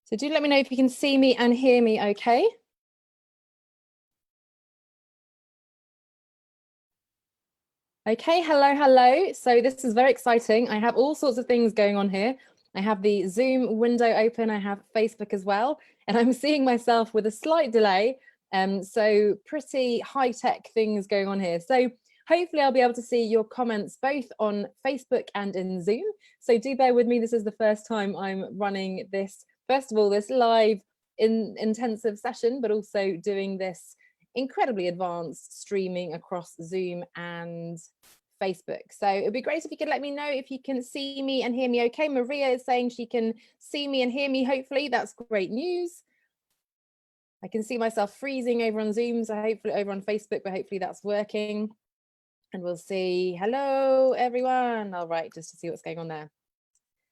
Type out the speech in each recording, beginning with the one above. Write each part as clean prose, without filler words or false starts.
So do let me know if you can see me and hear me okay. Okay, hello. So this is very exciting. I have all sorts of things going on here. I have the Zoom window open, I have Facebook as well, and I'm seeing myself with a slight delay. So pretty high-tech things going on here. So hopefully I'll be able to see your comments both on Facebook and in Zoom. So do bear with me. This is the first time I'm running this, first of all, this live intensive session, but also doing this incredibly advanced streaming across Zoom and Facebook. So it'd be great if you could let me know if you can see me and hear me okay. Maria is saying she can see me and hear me. Hopefully that's great news. I can see myself freezing over on Zoom, so hopefully over on Facebook, but hopefully that's working. And we'll see. Hello, everyone. All right, just to see what's going on there.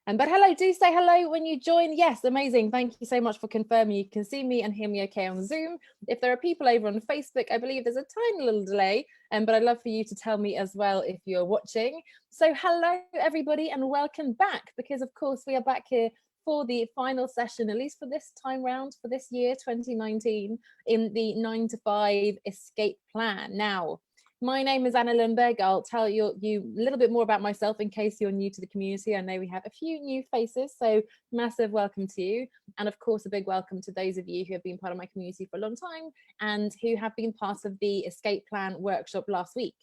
But hello, do say hello when you join. Yes, amazing. Thank you so much for confirming you can see me and hear me okay on Zoom. If there are people over on Facebook, I believe there's a tiny little delay, but I'd love for you to tell me as well if you're watching. So hello, everybody, and welcome back, because of course we are back here for the final session, at least for this time round, for this year, 2019, in the 9 to 5 escape plan. Now, my name is Anna Lundberg. I'll tell you a little bit more about myself in case you're new to the community. I know we have a few new faces, so massive welcome to you. And of course, a big welcome to those of you who have been part of my community for a long time and who have been part of the escape plan workshop last week.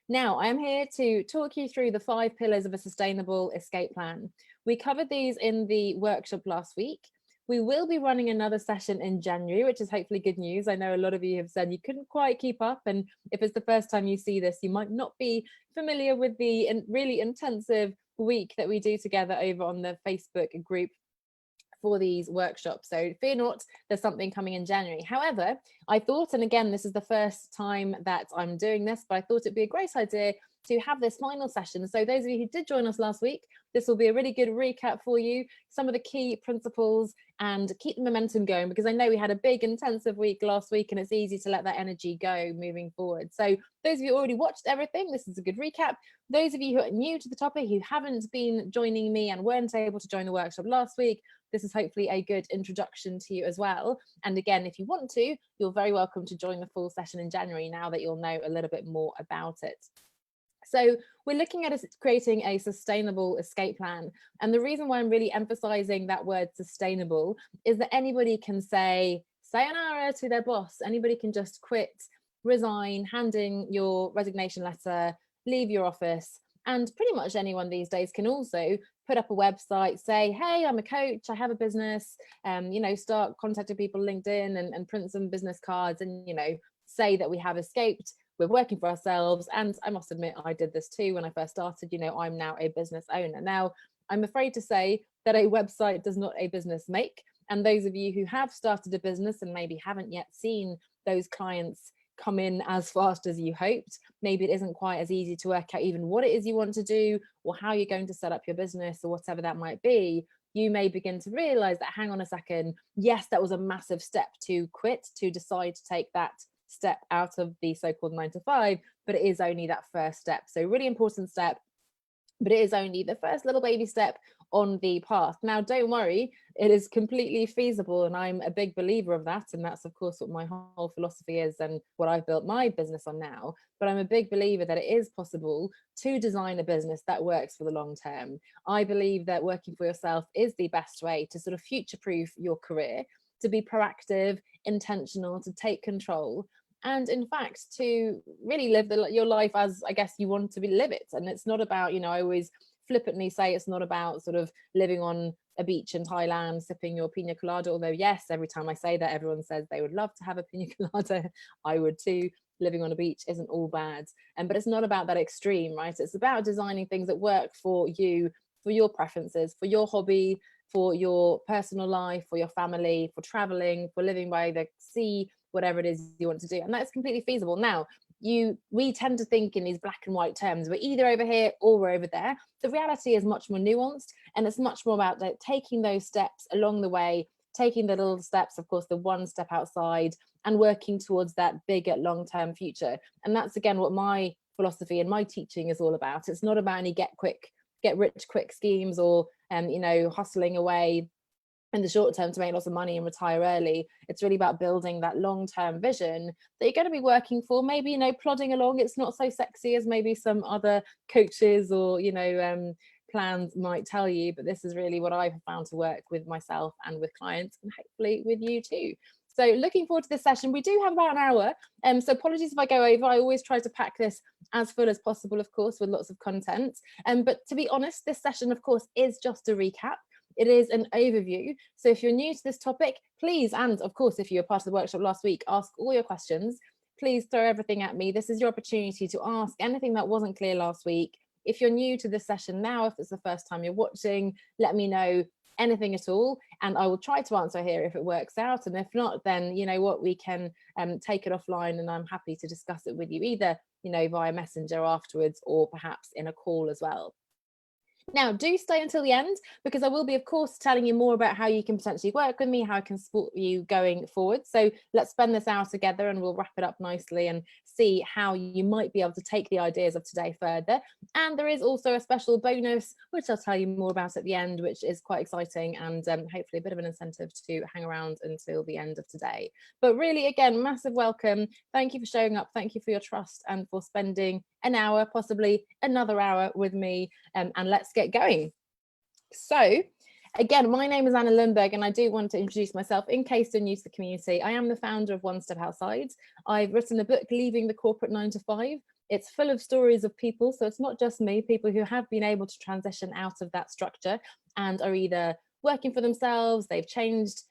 Now, I am here to talk you through the 5 pillars of a sustainable escape plan. We covered these in the workshop last week. We will be running another session in January, which is hopefully good news. I know a lot of you have said you couldn't quite keep up, and if it's the first time you see this, you might not be familiar with the really intensive week that we do together over on the Facebook group for these workshops. So fear not, there's something coming in January. However, I thought, and again, this is the first time that I'm doing this, but I thought it'd be a great idea to have this final session. So those of you who did join us last week, this will be a really good recap for you, some of the key principles, and keep the momentum going, because I know we had a big intensive week last week and it's easy to let that energy go moving forward. So those of you who already watched everything, this is a good recap. Those of you who are new to the topic, who haven't been joining me and weren't able to join the workshop last week, this is hopefully a good introduction to you as well. And again, if you want to, you're very welcome to join the full session in January now that you'll know a little bit more about it. So we're looking at creating a sustainable escape plan. And the reason why I'm really emphasizing that word sustainable is that anybody can say sayonara to their boss. Anybody can just quit, resign, hand in your resignation letter, leave your office. And pretty much anyone these days can also put up a website, say, hey, I'm a coach, I have a business, start contacting people LinkedIn and print some business cards and, say that we have escaped. We're working for ourselves. And I must admit, I did this too when I first started. I'm now a business owner. Now, I'm afraid to say that a website does not a business make. And those of you who have started a business and maybe haven't yet seen those clients come in as fast as you hoped, maybe it isn't quite as easy to work out even what it is you want to do or how you're going to set up your business or whatever that might be. You may begin to realize that, hang on a second, yes, that was a massive step to quit, to decide to take that step out of the so-called 9 to 5, but it is only that first step. So really important step, but it is only the first little baby step on the path. Now, don't worry, it is completely feasible, and I'm a big believer of that, and that's of course what my whole philosophy is and what I've built my business on now. But I'm a big believer that it is possible to design a business that works for the long term. I believe that working for yourself is the best way to sort of future-proof your career, to be proactive, intentional, to take control, and in fact to really live your life as I guess you want to live it. And it's not about, I always flippantly say it's not about sort of living on a beach in Thailand sipping your pina colada, although yes, every time I say that, everyone says they would love to have a pina colada. I would too. Living on a beach isn't all bad, but it's not about that extreme, right? It's about designing things that work for you, for your preferences, for your hobby, for your personal life, for your family, for traveling, for living by the sea, whatever it is you want to do. And that's completely feasible. Now, we tend to think in these black and white terms. We're either over here or we're over there. The reality is much more nuanced, and it's much more about taking those steps along the way, taking the little steps, of course, the one step outside, and working towards that bigger long-term future. And that's again what my philosophy and my teaching is all about. It's not about any get rich quick schemes or hustling away in the short term to make lots of money and retire early. It's really about building that long-term vision that you're going to be working for, maybe, you know, plodding along. It's not so sexy as maybe some other coaches or, you know, plans might tell you, but this is really what I've found to work with myself and with clients, and hopefully with you too. So looking forward to this session. We do have about an hour, so apologies if I go over. I always try to pack this as full as possible, of course, with lots of content. But to be honest, this session, of course, is just a recap. It is an overview. So if you're new to this topic, please, and of course, if you were part of the workshop last week, ask all your questions. Please throw everything at me. This is your opportunity to ask anything that wasn't clear last week. If you're new to this session now, if it's the first time you're watching, let me know anything at all, and I will try to answer here if it works out. And if not, then you know what, we can take it offline, and I'm happy to discuss it with you either, you know, via messenger afterwards, or perhaps in a call as well. Now, do stay until the end, because I will be, of course, telling you more about how you can potentially work with me, how I can support you going forward. So let's spend this hour together, and we'll wrap it up nicely and see how you might be able to take the ideas of today further. And there is also a special bonus, which I'll tell you more about at the end, which is quite exciting, and hopefully a bit of an incentive to hang around until the end of today. But really, again, massive welcome. Thank you for showing up. Thank you for your trust and for spending an hour, possibly another hour with me, and let's get going. So again, my name is Anna Lundberg, and I do want to introduce myself in case you're new to the community. I am the founder of One Step Outside. I've written a book, Leaving the Corporate 9 to 5. It's full of stories of people, so it's not just me, people who have been able to transition out of that structure and are either working for themselves, they've changed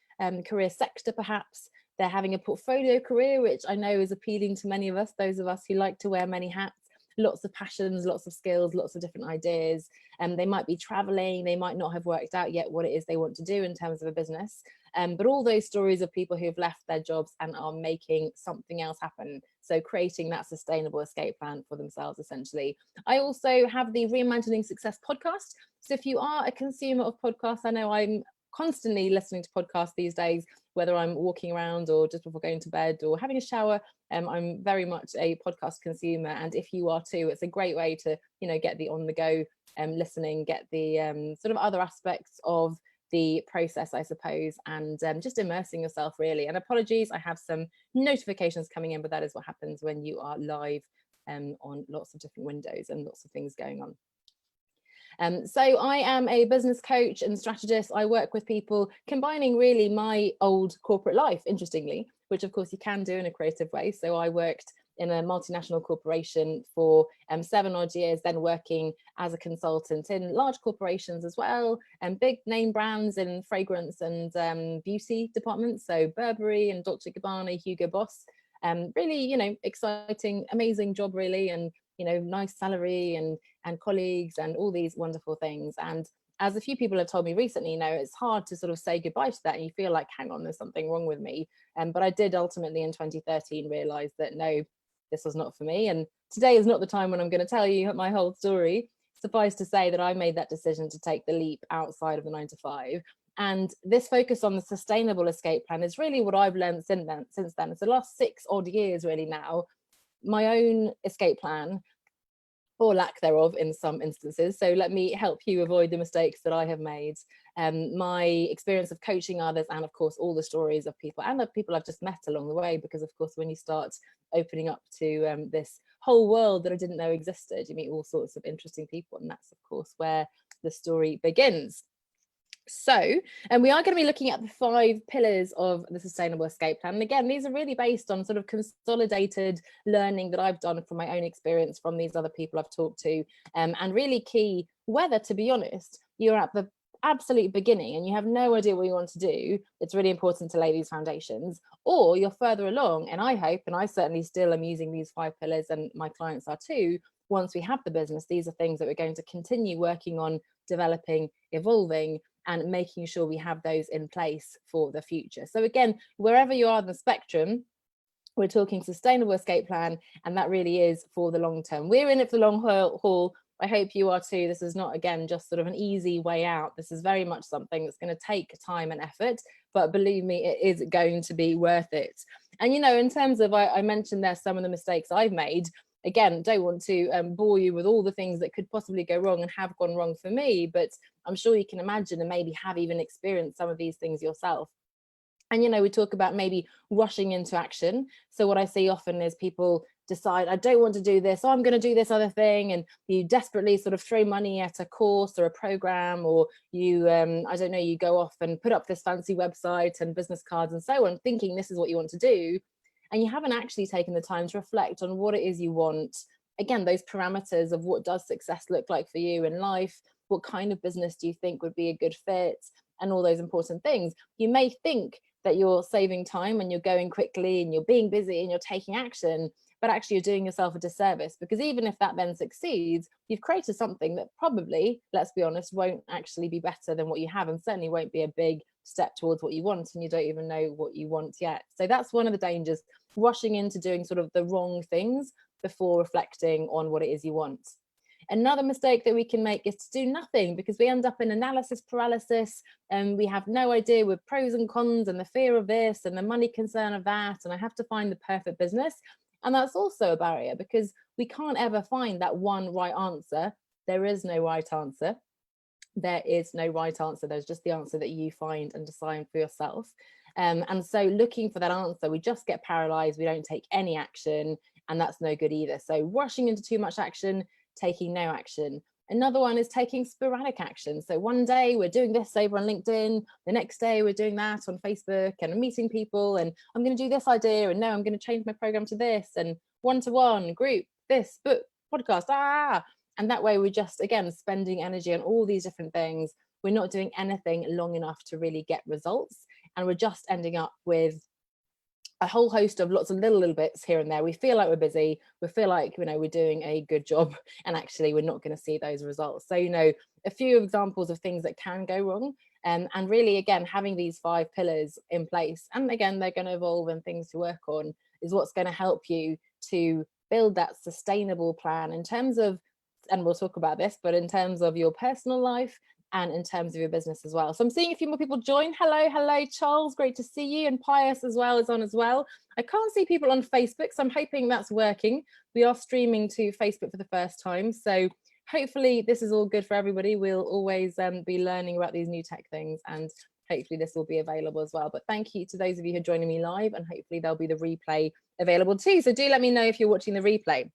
career sector perhaps, they're having a portfolio career, which I know is appealing to many of us, those of us who like to wear many hats. Lots of passions, lots of skills, lots of different ideas, and they might be traveling, they might not have worked out yet what it is they want to do in terms of a business, but all those stories of people who have left their jobs and are making something else happen, so creating that sustainable escape plan for themselves essentially. I also have the Reimagining Success podcast, so if you are a consumer of podcasts, I know I'm constantly listening to podcasts these days, whether I'm walking around or just before going to bed or having a shower. I'm very much a podcast consumer, and if you are too, it's a great way to, you know, get the on the go listening, get the sort of other aspects of the process, I suppose, and just immersing yourself really. And apologies, I have some notifications coming in, but that is what happens when you are live on lots of different windows and lots of things going on. So I am a business coach and strategist. I work with people combining really my old corporate life, interestingly, which of course you can do in a creative way. So I worked in a multinational corporation for 7 odd years, then working as a consultant in large corporations as well, and big name brands in fragrance and beauty departments. So Burberry and Dolce & Gabbana, Hugo Boss. Really, you know, exciting, amazing job really, and you know, nice salary and colleagues and all these wonderful things. And as a few people have told me recently, you know, it's hard to sort of say goodbye to that, and you feel like, hang on, there's something wrong with me. But I did ultimately in 2013 realize that no, this was not for me. And today is not the time when I'm going to tell you my whole story. Suffice to say that I made that decision to take the leap outside of the 9 to 5. And this focus on the sustainable escape plan is really what I've learned since then. It's the last 6 odd years really now, my own escape plan, or lack thereof in some instances. So let me help you avoid the mistakes that I have made. My experience of coaching others, and of course all the stories of people and the people I've just met along the way, because of course when you start opening up to this whole world that I didn't know existed, you meet all sorts of interesting people, and that's of course where the story begins. So, and we are going to be looking at the 5 pillars of the sustainable escape plan. And again, these are really based on sort of consolidated learning that I've done from my own experience, from these other people I've talked to, and really key, whether, to be honest, you're at the absolute beginning and you have no idea what you want to do, it's really important to lay these foundations, or you're further along, and I hope, and I certainly still am using these 5 pillars, and my clients are too, once we have the business, these are things that we're going to continue working on, developing, evolving, and making sure we have those in place for the future. So again, wherever you are on the spectrum, we're talking sustainable escape plan, and that really is for the long term. We're in it for the long haul. I hope you are too. This is not, again, just sort of an easy way out. This is very much something that's going to take time and effort, but believe me, it is going to be worth it. And, you know, in terms of, I mentioned there's some of the mistakes I've made. again, don't want to bore you with all the things that could possibly go wrong and have gone wrong for me, but I'm sure you can imagine and maybe have even experienced some of these things yourself. And, you know, we talk about maybe rushing into action. So what I see often is people decide, I don't want to do this, I'm going to do this other thing. And you desperately sort of throw money at a course or a program, or you, I don't know, you go off and put up this fancy website and business cards and so on, thinking this is what you want to do. And you haven't actually taken the time to reflect on what it is you want. Again, those parameters of what does success look like for you in life? What kind of business do you think would be a good fit? And all those important things. You may think that you're saving time and you're going quickly and you're being busy and you're taking action, but actually you're doing yourself a disservice, because even if that then succeeds, you've created something that probably, let's be honest, won't actually be better than what you have, and certainly won't be a big step towards what you want, and you don't even know what you want yet. So that's one of the dangers, rushing into doing sort of the wrong things before reflecting on what it is you want. Another mistake that we can make is to do nothing, because we end up in analysis paralysis and we have no idea with pros and cons and the fear of this and the money concern of that, and I have to find the perfect business. And that's also a barrier, because we can't ever find that one right answer. There is no right answer. There is no right answer. There's just the answer that you find and decide for yourself. And so looking for that answer, we just get paralyzed. We don't take any action, and that's no good either. So rushing into too much action, taking no action. Another one is taking sporadic action. So one day we're doing this over on LinkedIn, the next day we're doing that on Facebook and meeting people, and I'm going to do this idea, and no, I'm going to change my program to this, and one-to-one, group, this, book, podcast, and that way we're just, again, spending energy on all these different things. We're not doing anything long enough to really get results, and we're just ending up with a whole host of lots of little bits here and there. We feel like we're busy, we feel like, you know, we're doing a good job, and actually we're not going to see those results. So, you know, a few examples of things that can go wrong, and really, again, having these 5 pillars in place, and again, they're going to evolve and things to work on, is what's going to help you to build that sustainable plan in terms of, and we'll talk about this, but in terms of your personal life and in terms of your business as well. So I'm seeing a few more people join. Hello, Charles, great to see you. And Pius as well is on as well. I can't see people on Facebook, so I'm hoping that's working. We are streaming to Facebook for the first time, so hopefully this is all good for everybody. We'll always be learning about these new tech things, and hopefully this will be available as well. But thank you to those of you who are joining me live, and hopefully there'll be the replay available too. So do let me know if you're watching the replay.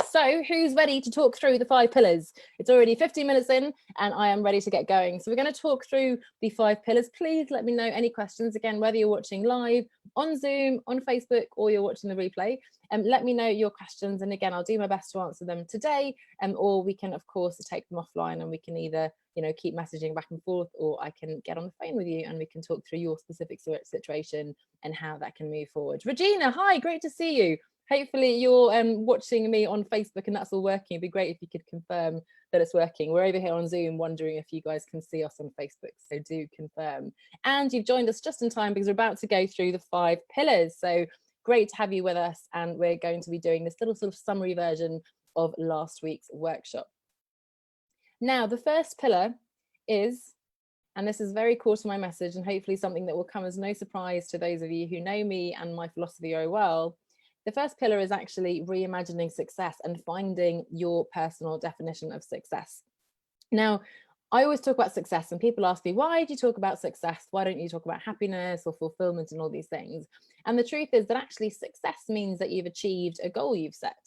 So who's ready to talk through the 5 pillars? It's already 15 minutes in and I am ready to get going. So we're going to talk through the 5 pillars. Please let me know any questions, again, whether you're watching live on Zoom, on Facebook, or you're watching the replay. Let me know your questions, and again, I'll do my best to answer them today, or we can of course take them offline, and we can either, you know, keep messaging back and forth, or I can get on the phone with you and we can talk through your specific situation and how that can move forward. Regina, hi, great to see you. Hopefully you're watching me on Facebook and that's all working. It'd be great if you could confirm that it's working. We're over here on Zoom wondering if you guys can see us on Facebook, so do confirm. And you've joined us just in time because we're about to go through the 5 pillars. So great to have you with us, and we're going to be doing this little sort of summary version of last week's workshop. Now, the first pillar is, and this is very core to my message and hopefully something that will come as no surprise to those of you who know me and my philosophy very well. The first pillar is actually reimagining success and finding your personal definition of success. Now, I always talk about success and people ask me, why do you talk about success? Why don't you talk about happiness or fulfillment and all these things? And the truth is that actually success means that you've achieved a goal you've set.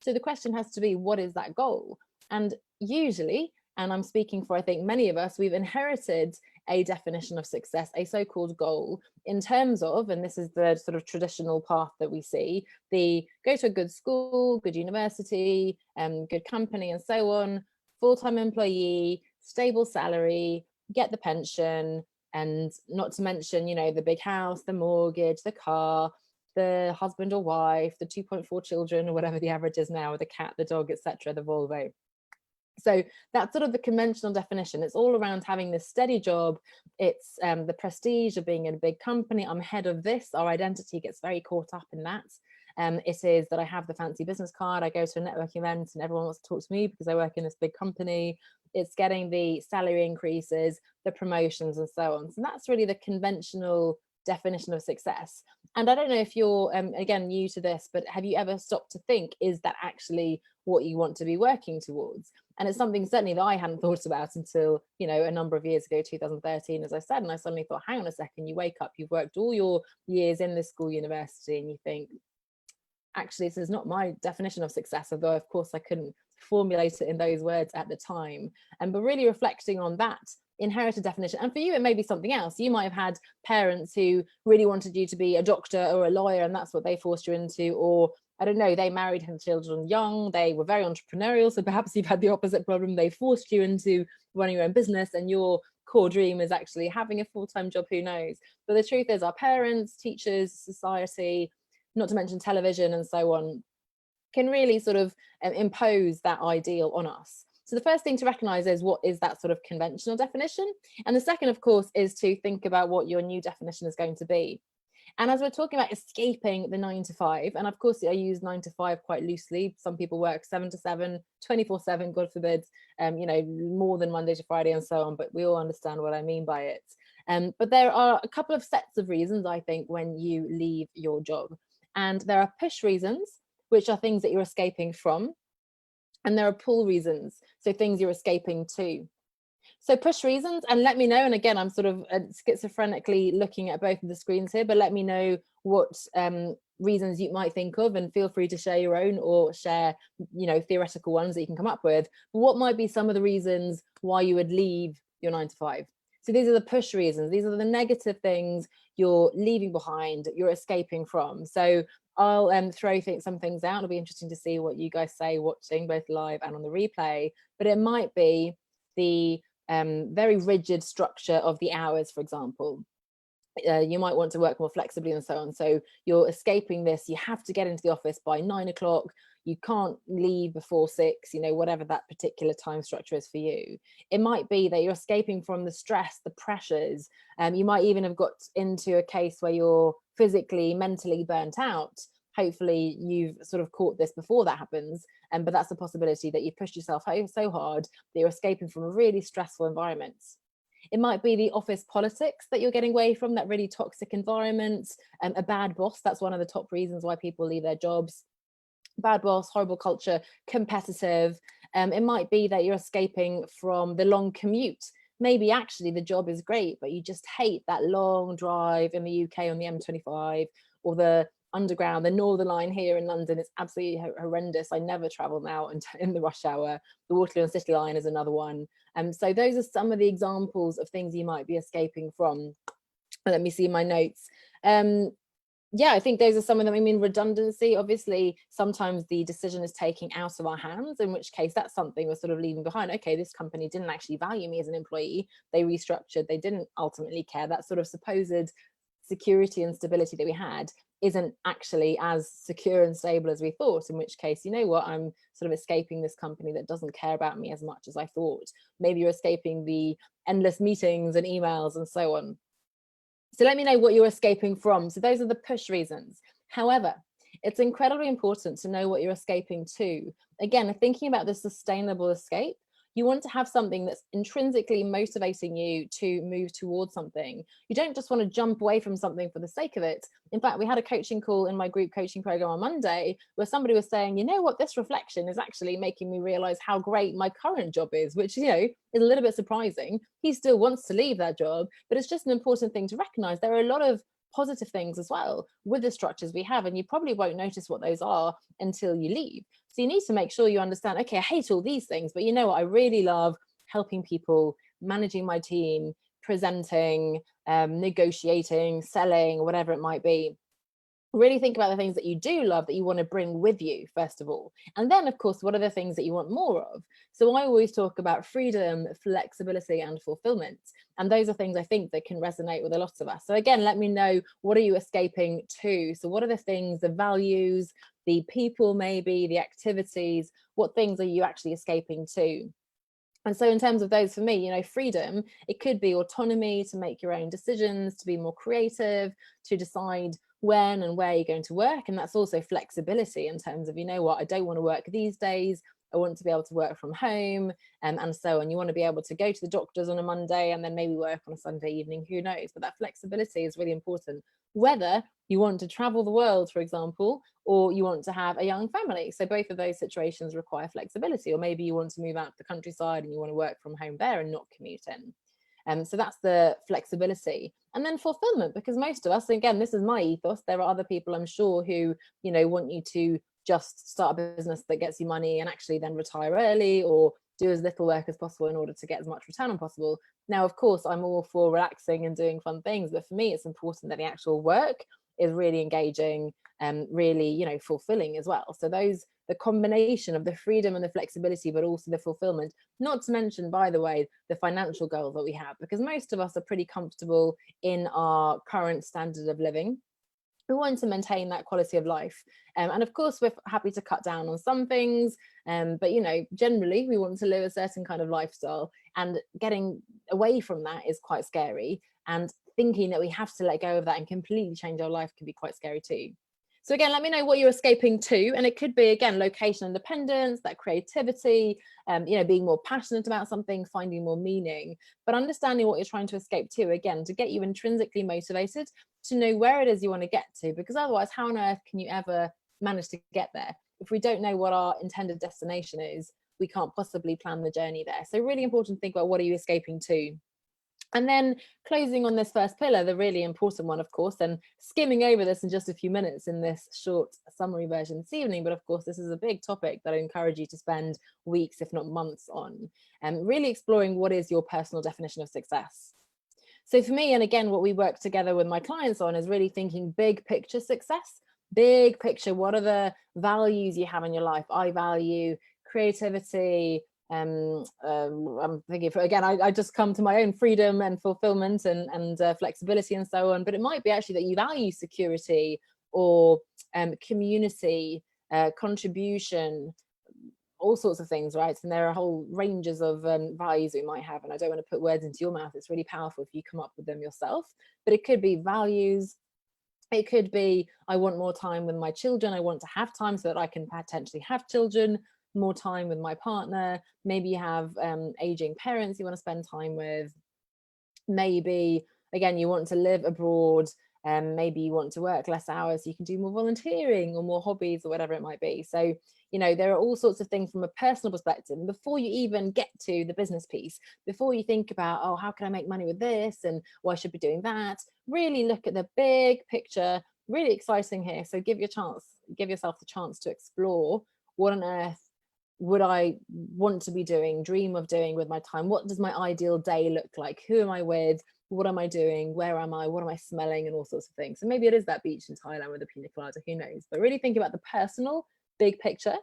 So the question has to be, what is that goal? And usually, and I'm speaking for I think many of us, we've inherited a definition of success, a so-called goal, in terms of, and this is the sort of traditional path that we see, the go to a good school, good university, good company and so on, full-time employee, stable salary, get the pension, and not to mention, you know, the big house, the mortgage, the car, the husband or wife, the 2.4 children, or whatever the average is now, the cat, the dog, etc., the Volvo. So that's sort of the conventional definition. It's all around having this steady job. It's the prestige of being in a big company. I'm head of this. Our identity gets very caught up in that. It is that I have the fancy business card. I go to a networking event and everyone wants to talk to me because I work in this big company. It's getting the salary increases, the promotions and so on. So that's really the conventional definition of success. And I don't know if you're, again, new to this, but have you ever stopped to think, is that actually what you want to be working towards? And it's something certainly that I hadn't thought about until, you know, a number of years ago, 2013, as I said. And I suddenly thought, hang on a second, you wake up, you've worked all your years in this school, university, and you think, actually, this is not my definition of success, although of course I couldn't formulate it in those words at the time. But really reflecting on that inherited definition. And for you, it may be something else. You might have had parents who really wanted you to be a doctor or a lawyer, and that's what they forced you into. Or I don't know, they married, had children young, they were very entrepreneurial. So perhaps you've had the opposite problem. They forced you into running your own business, and your core dream is actually having a full-time job, who knows? But the truth is, our parents, teachers, society, not to mention television and so on, can really sort of impose that ideal on us. So the first thing to recognize is, what is that sort of conventional definition? And the second, of course, is to think about what your new definition is going to be. And as we're talking about escaping the 9 to 5, and of course I use 9 to 5 quite loosely. Some people work 7 to 7, 24/7, God forbid, you know, more than Monday to Friday and so on, but we all understand what I mean by it. But there are a couple of sets of reasons, I think, when you leave your job. And there are push reasons, which are things that you're escaping from. And there are pull reasons, so things you're escaping to. So push reasons, and let me know, and again, I'm sort of schizophrenically looking at both of the screens here, but let me know what reasons you might think of, and feel free to share your own, or share, you know, theoretical ones that you can come up with. But what might be some of the reasons why you would leave your 9 to 5? So these are the push reasons. These are the negative things you're leaving behind, you're escaping from. So I'll throw some things out. It'll be interesting to see what you guys say watching both live and on the replay. But it might be the very rigid structure of the hours, for example. You might want to work more flexibly and so on. So you're escaping this. You have to get into the office by 9 o'clock. You can't leave before 6, you know, whatever that particular time structure is for you. It might be that you're escaping from the stress, the pressures. You might even have got into a case where you're physically, mentally burnt out. Hopefully you've sort of caught this before that happens. But that's a possibility, that you've pushed yourself so hard that you're escaping from a really stressful environment. It might be the office politics that you're getting away from, that really toxic environment, a bad boss. That's one of the top reasons why people leave their jobs. Bad boss, horrible culture, competitive. It might be that you're escaping from the long commute. Maybe actually the job is great, but you just hate that long drive in the UK on the M25, or the underground, the Northern Line here in London. It's absolutely horrendous. I never travel now in the rush hour. The Waterloo and City Line is another one. So those are some of the examples of things you might be escaping from. Let me see my notes. Yeah, I think those are some of them. I mean, redundancy, obviously, sometimes the decision is taking out of our hands, in which case that's something we're sort of leaving behind. Okay, this company didn't actually value me as an employee. They restructured, they didn't ultimately care. That sort of supposed security and stability that we had isn't actually as secure and stable as we thought, in which case, you know what, I'm sort of escaping this company that doesn't care about me as much as I thought. Maybe you're escaping the endless meetings and emails and so on. So let me know what you're escaping from. So those are the push reasons. However, it's incredibly important to know what you're escaping to. Again, thinking about the sustainable escape, you want to have something that's intrinsically motivating you to move towards something. You don't just want to jump away from something for the sake of it. In fact, we had a coaching call in my group coaching program on Monday where somebody was saying, you know what, this reflection is actually making me realize how great my current job is, which, you know, is a little bit surprising. He still wants to leave that job, but it's just an important thing to recognize. There are a lot of positive things as well with the structures we have, and you probably won't notice what those are until you leave. So you need to make sure you understand, okay, I hate all these things, but you know what, I really love helping people, managing my team, presenting, negotiating, selling, whatever it might be. Really think about the things that you do love, that you want to bring with you, first of all. And then, of course, what are the things that you want more of? So I always talk about freedom, flexibility, and fulfillment. And those are things I think that can resonate with a lot of us. So again, let me know, what are you escaping to? So what are the things, the values, the people, maybe the activities, what things are you actually escaping to? And so in terms of those, for me, you know, freedom, it could be autonomy to make your own decisions, to be more creative, to decide when and where you're going to work. And that's also flexibility in terms of, you know what, I don't want to work these days, I want to be able to work from home, and so on. You want to be able to go to the doctors on a Monday and then maybe work on a Sunday evening, who knows? But that flexibility is really important. Whether you want to travel the world, for example, or you want to have a young family. So both of those situations require flexibility. Or maybe you want to move out to the countryside and you want to work from home there and not commute in. So that's the flexibility. And then fulfillment, because most of us, again, this is my ethos, there are other people I'm sure who, you know, want you to just start a business that gets you money and actually then retire early, or do as little work as possible in order to get as much return on possible. Now, of course, I'm all for relaxing and doing fun things, but for me, it's important that the actual work is really engaging and really, you know, fulfilling as well. So those, the combination of the freedom and the flexibility, but also the fulfillment, not to mention, by the way, the financial goals that we have, because most of us are pretty comfortable in our current standard of living. We want to maintain that quality of life, and of course we're happy to cut down on some things, but you know, generally we want to live a certain kind of lifestyle, and getting away from that is quite scary, and thinking that we have to let go of that and completely change our life can be quite scary too. So again, let me know what you're escaping to, and it could be, again, location independence, that creativity, you know, being more passionate about something, finding more meaning, but understanding what you're trying to escape to, again, to get you intrinsically motivated to know where it is you want to get to, because otherwise, how on earth can you ever manage to get there? If we don't know what our intended destination is, we can't possibly plan the journey there. So really important to think about, what are you escaping to? And then closing on this first pillar, the really important one, of course, and skimming over this in just a few minutes in this short summary version this evening, but of course, this is a big topic that I encourage you to spend weeks, if not months on, and really exploring what is your personal definition of success. So for me, and again, what we work together with my clients on is really thinking big picture success. Big picture, what are the values you have in your life? I value creativity. I'm thinking, again, I just come to my own freedom and fulfillment and flexibility and so on, but it might be actually that you value security or community, contribution, all sorts of things, right? And there are whole ranges of values we might have, and I don't want to put words into your mouth. It's really powerful if you come up with them yourself, but it could be values. It could be, I want more time with my children. I want to have time so that I can potentially have children, more time with my partner. Maybe you have aging parents you want to spend time with. Maybe, again, you want to live abroad, and maybe you want to work less hours so you can do more volunteering or more hobbies or whatever it might be. So, you know, there are all sorts of things from a personal perspective. And before you even get to the business piece, before you think about, oh, how can I make money with this and why should I be doing that, really look at the big picture. Really exciting here. So give yourself the chance to explore, what on earth would I want to be doing, dream of doing with my time? What does my ideal day look like? Who am I with? What am I doing? Where am I? What am I smelling? And all sorts of things. So maybe it is that beach in Thailand with a pina colada, who knows? But really think about the personal, big picture.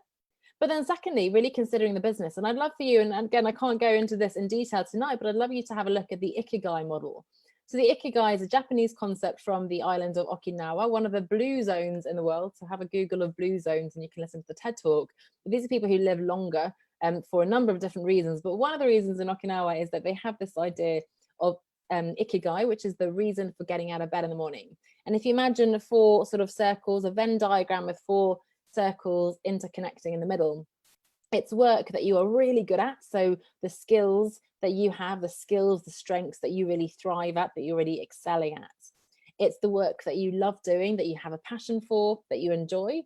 But then secondly, really considering the business. And I'd love for you, and again, I can't go into this in detail tonight, but I'd love you to have a look at the Ikigai model. So the Ikigai is a Japanese concept from the island of Okinawa, one of the blue zones in the world. So have a Google of blue zones and you can listen to the TED Talk. But these are people who live longer for a number of different reasons. But one of the reasons in Okinawa is that they have this idea of Ikigai, which is the reason for getting out of bed in the morning. And if you imagine 4 sort of circles, a Venn diagram with 4 circles interconnecting in the middle, it's work that you are really good at. So the skills that you have, the skills, the strengths that you really thrive at, that you're really excelling at. It's the work that you love doing, that you have a passion for, that you enjoy.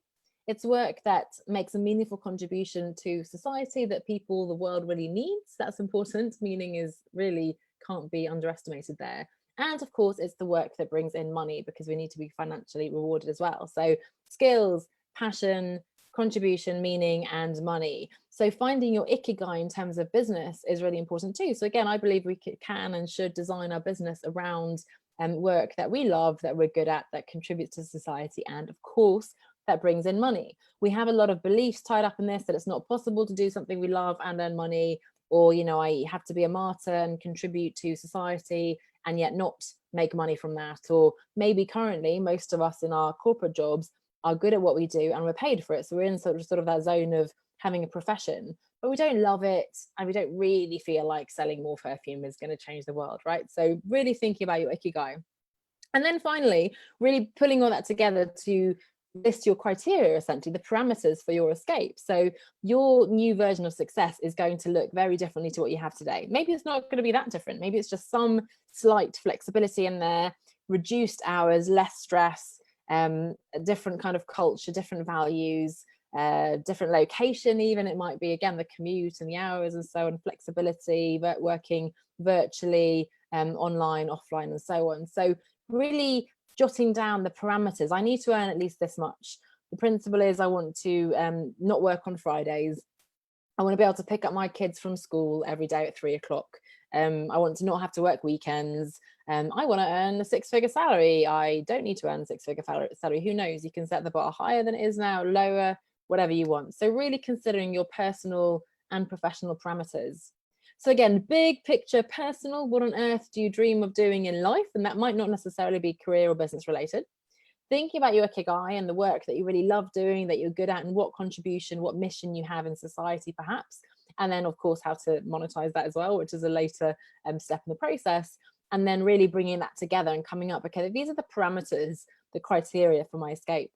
It's work that makes a meaningful contribution to society that people, the world really needs. That's important. Meaning is really can't be underestimated there. And of course, it's the work that brings in money, because we need to be financially rewarded as well. So skills, passion, contribution, meaning, and money. So finding your Ikigai in terms of business is really important too. So again, I believe we can and should design our business around work that we love, that we're good at, that contributes to society, and of course, that brings in money. We have a lot of beliefs tied up in this, that it's not possible to do something we love and earn money, or, you know, I have to be a martyr and contribute to society and yet not make money from that. Or maybe currently most of us in our corporate jobs are good at what we do and we're paid for it. So we're in sort of that zone of having a profession, but we don't love it and we don't really feel like selling more perfume is going to change the world, right? So really thinking about your Ikigai. And then finally, really pulling all that together to list your criteria, essentially the parameters for your escape. So your new version of success is going to look very differently to what you have today. Maybe it's not going to be that different. Maybe it's just some slight flexibility in there, reduced hours, less stress, a different kind of culture, different values, different location. Even it might be, again, the commute and the hours and so on, flexibility, but working virtually, online, offline, and so on. So really jotting down the parameters. I need to earn at least this much. The principle is I want to not work on Fridays. I want to be able to pick up my kids from school every day at 3 o'clock. I want to not have to work weekends. I want to earn a 6-figure salary. I don't need to earn a 6-figure salary. Who knows? You can set the bar higher than it is now, lower, whatever you want. So really considering your personal and professional parameters. So again, big picture, personal, what on earth do you dream of doing in life? And that might not necessarily be career or business related. Thinking about your ikigai and the work that you really love doing, that you're good at, and what contribution, what mission you have in society, perhaps. And then, of course, how to monetize that as well, which is a later step in the process. And then really bringing that together and coming up, okay, these are the parameters, the criteria for my escape.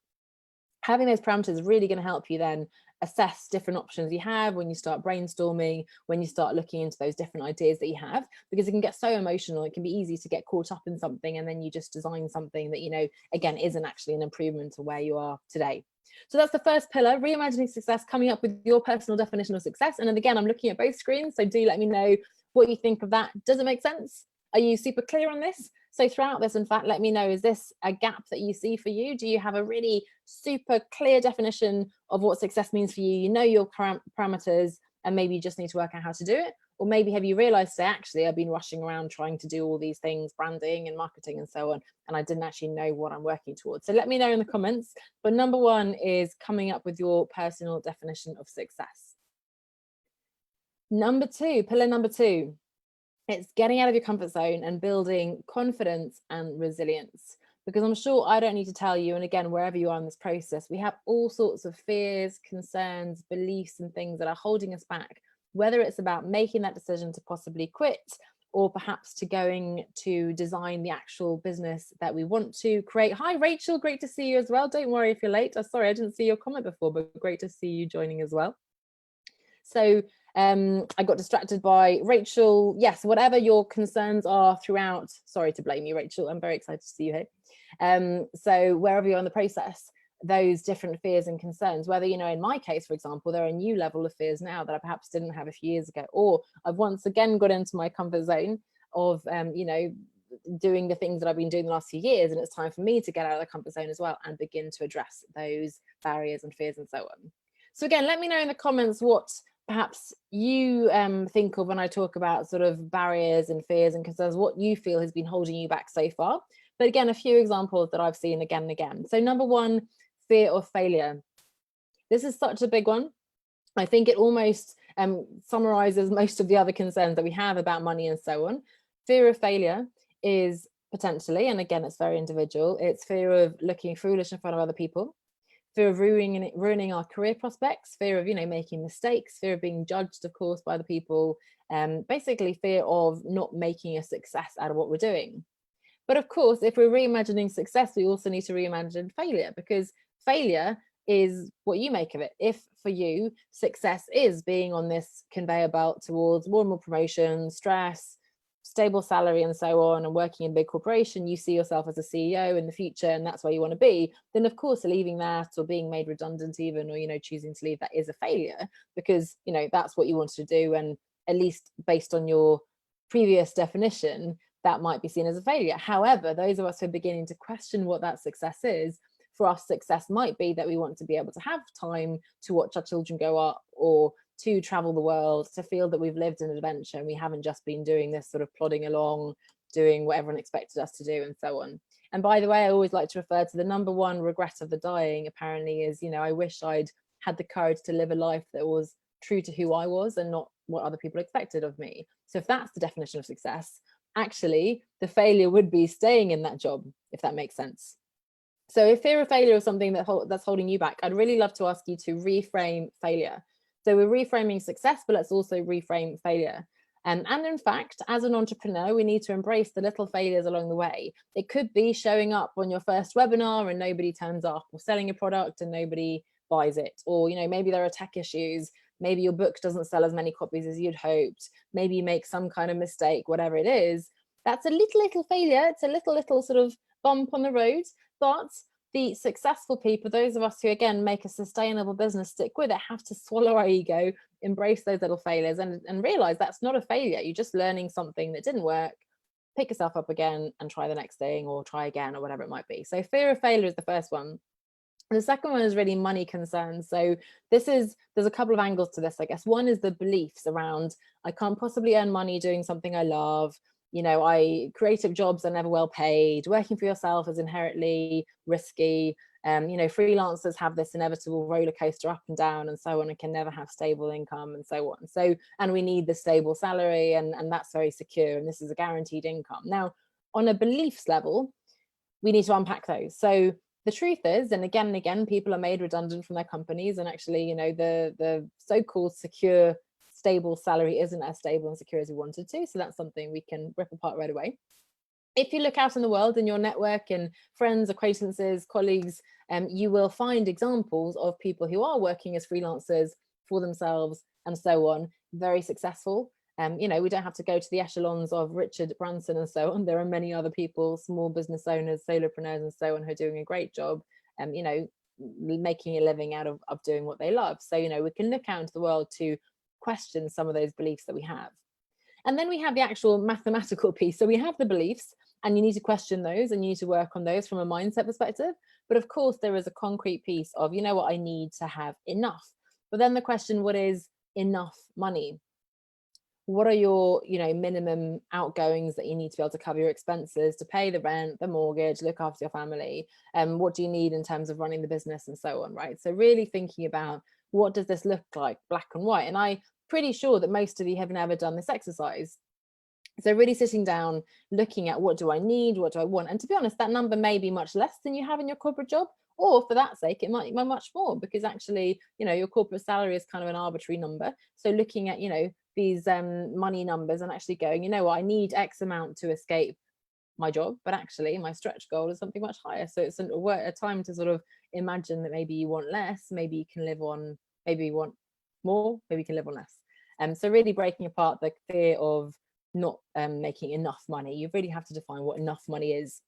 Having those parameters is really going to help you then assess different options you have when you start brainstorming, when you start looking into those different ideas that you have, because it can get so emotional. It can be easy to get caught up in something and then you just design something that, you know, again, isn't actually an improvement to where you are today. So that's the first pillar, reimagining success, coming up with your personal definition of success. And then again, I'm looking at both screens, so do let me know what you think of that. Does it make sense? Are you super clear on this? So throughout this, in fact, let me know, is this a gap that you see for you? Do you have a really super clear definition of what success means for you? You know your parameters, and maybe you just need to work out how to do it. Or maybe have you realized, say, actually, I've been rushing around trying to do all these things, branding and marketing and so on, and I didn't actually know what I'm working towards. So let me know in the comments. But number one is coming up with your personal definition of success. Number two, pillar number two, it's getting out of your comfort zone and building confidence and resilience. Because I'm sure I don't need to tell you, and again, wherever you are in this process, we have all sorts of fears, concerns, beliefs, and things that are holding us back, whether it's about making that decision to possibly quit, or perhaps to going to design the actual business that we want to create. Hi, Rachel, great to see you as well. Don't worry if you're late. Sorry, I didn't see your comment before, but great to see you joining as well. So I got distracted by Rachel. Yes, whatever your concerns are throughout, sorry to blame you, Rachel. I'm very excited to see you here. So wherever you're in the process, those different fears and concerns, whether, you know, in my case, for example, there are a new level of fears now that I perhaps didn't have a few years ago, or I've once again got into my comfort zone of, you know, doing the things that I've been doing the last few years. And it's time for me to get out of the comfort zone as well and begin to address those barriers and fears and so on. So again, let me know in the comments what perhaps you think of when I talk about sort of barriers and fears and concerns, what you feel has been holding you back so far. But again, a few examples that I've seen again and again. So number one, fear of failure. This is such a big one. I think it almost summarizes most of the other concerns that we have about money and so on. Fear of failure is potentially, and again, it's very individual, it's fear of looking foolish in front of other people, fear of ruining our career prospects, fear of, you know, making mistakes, fear of being judged, of course, by the people, basically fear of not making a success out of what we're doing. But of course, if we're reimagining success, we also need to reimagine failure, because failure is what you make of it. If for you, success is being on this conveyor belt towards more and more promotion, stress, stable salary and so on, and working in a big corporation, you see yourself as a CEO in the future and that's where you want to be, then of course leaving that, or being made redundant even, or, you know, choosing to leave, that is a failure, because, you know, that's what you wanted to do, and at least based on your previous definition, that might be seen as a failure. However, those of us who are beginning to question what that success is, for us, success might be that we want to be able to have time to watch our children grow up, or to travel the world, to feel that we've lived an adventure and we haven't just been doing this sort of plodding along, doing what everyone expected us to do and so on. And by the way, I always like to refer to the number one regret of the dying, apparently, is, you know, I wish I'd had the courage to live a life that was true to who I was and not what other people expected of me. So if that's the definition of success, actually the failure would be staying in that job, if that makes sense. So if fear of failure is something that's holding you back, I'd really love to ask you to reframe failure. So we're reframing success, but let's also reframe failure. And in fact, as an entrepreneur, we need to embrace the little failures along the way. It could be showing up on your first webinar and nobody turns up, or selling a product and nobody buys it, or maybe there are tech issues, maybe your book doesn't sell as many copies as you'd hoped, maybe you make some kind of mistake, whatever it is. That's a little failure. It's a little sort of bump on the road. But the successful people, those of us who again make a sustainable business, stick with it, have to swallow our ego, embrace those little failures, and realize that's not a failure. You're just learning something that didn't work. Pick yourself up again and try the next thing, or try again, or whatever it might be. So fear of failure is the first one. The second one is really money concerns. So there's a couple of angles to this, I guess. One is the beliefs around, I can't possibly earn money doing something I love. Creative jobs are never well paid. Working for yourself is inherently risky. Freelancers have this inevitable roller coaster up and down and so on, and can never have stable income and so on. So, and we need the stable salary, and that's very secure, and this is a guaranteed income. Now, on a beliefs level, we need to unpack those. So the truth is, and again, people are made redundant from their companies, and actually, the so-called secure, stable salary isn't as stable and secure as we wanted to. So that's something we can rip apart right away. If you look out in the world, in your network and friends, acquaintances, colleagues, you will find examples of people who are working as freelancers for themselves and so on, very successful. We don't have to go to the echelons of Richard Branson and so on. There are many other people, small business owners, solopreneurs and so on, who are doing a great job, making a living out of doing what they love. So, we can look out into the world to question some of those beliefs that we have. And then we have the actual mathematical piece. So we have the beliefs, and you need to question those, and you need to work on those from a mindset perspective. But of course, there is a concrete piece of, I need to have enough. But then the question, what is enough money? What are your, minimum outgoings that you need to be able to cover your expenses, to pay the rent, the mortgage, look after your family? What do you need in terms of running the business and so on, right? So really thinking about, what does this look like, black and white? And I'm pretty sure that most of you have never done this exercise. So really sitting down, looking at, what do I need? What do I want? And to be honest, that number may be much less than you have in your corporate job, or for that sake, it might be much more, because actually, your corporate salary is kind of an arbitrary number. So looking at, these money numbers and actually going, I need X amount to escape my job, but actually my stretch goal is something much higher. So it's a time to sort of imagine that maybe you want less, maybe you can live on, maybe you want more, maybe you can live on less. So really breaking apart the fear of not making enough money. You really have to define what enough money is.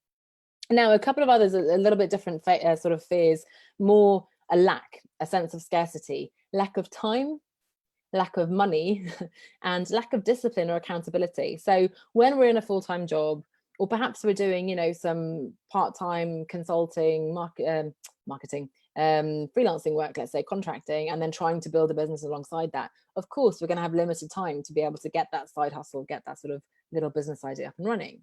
Now, a couple of others, a little bit different sort of fears, more a lack, a sense of scarcity, lack of time, lack of money, and lack of discipline or accountability. So when we're in a full-time job, or perhaps we're doing, some part-time consulting, marketing, freelancing work, let's say contracting, and then trying to build a business alongside that, of course, we're going to have limited time to be able to get that side hustle, get that sort of little business idea up and running.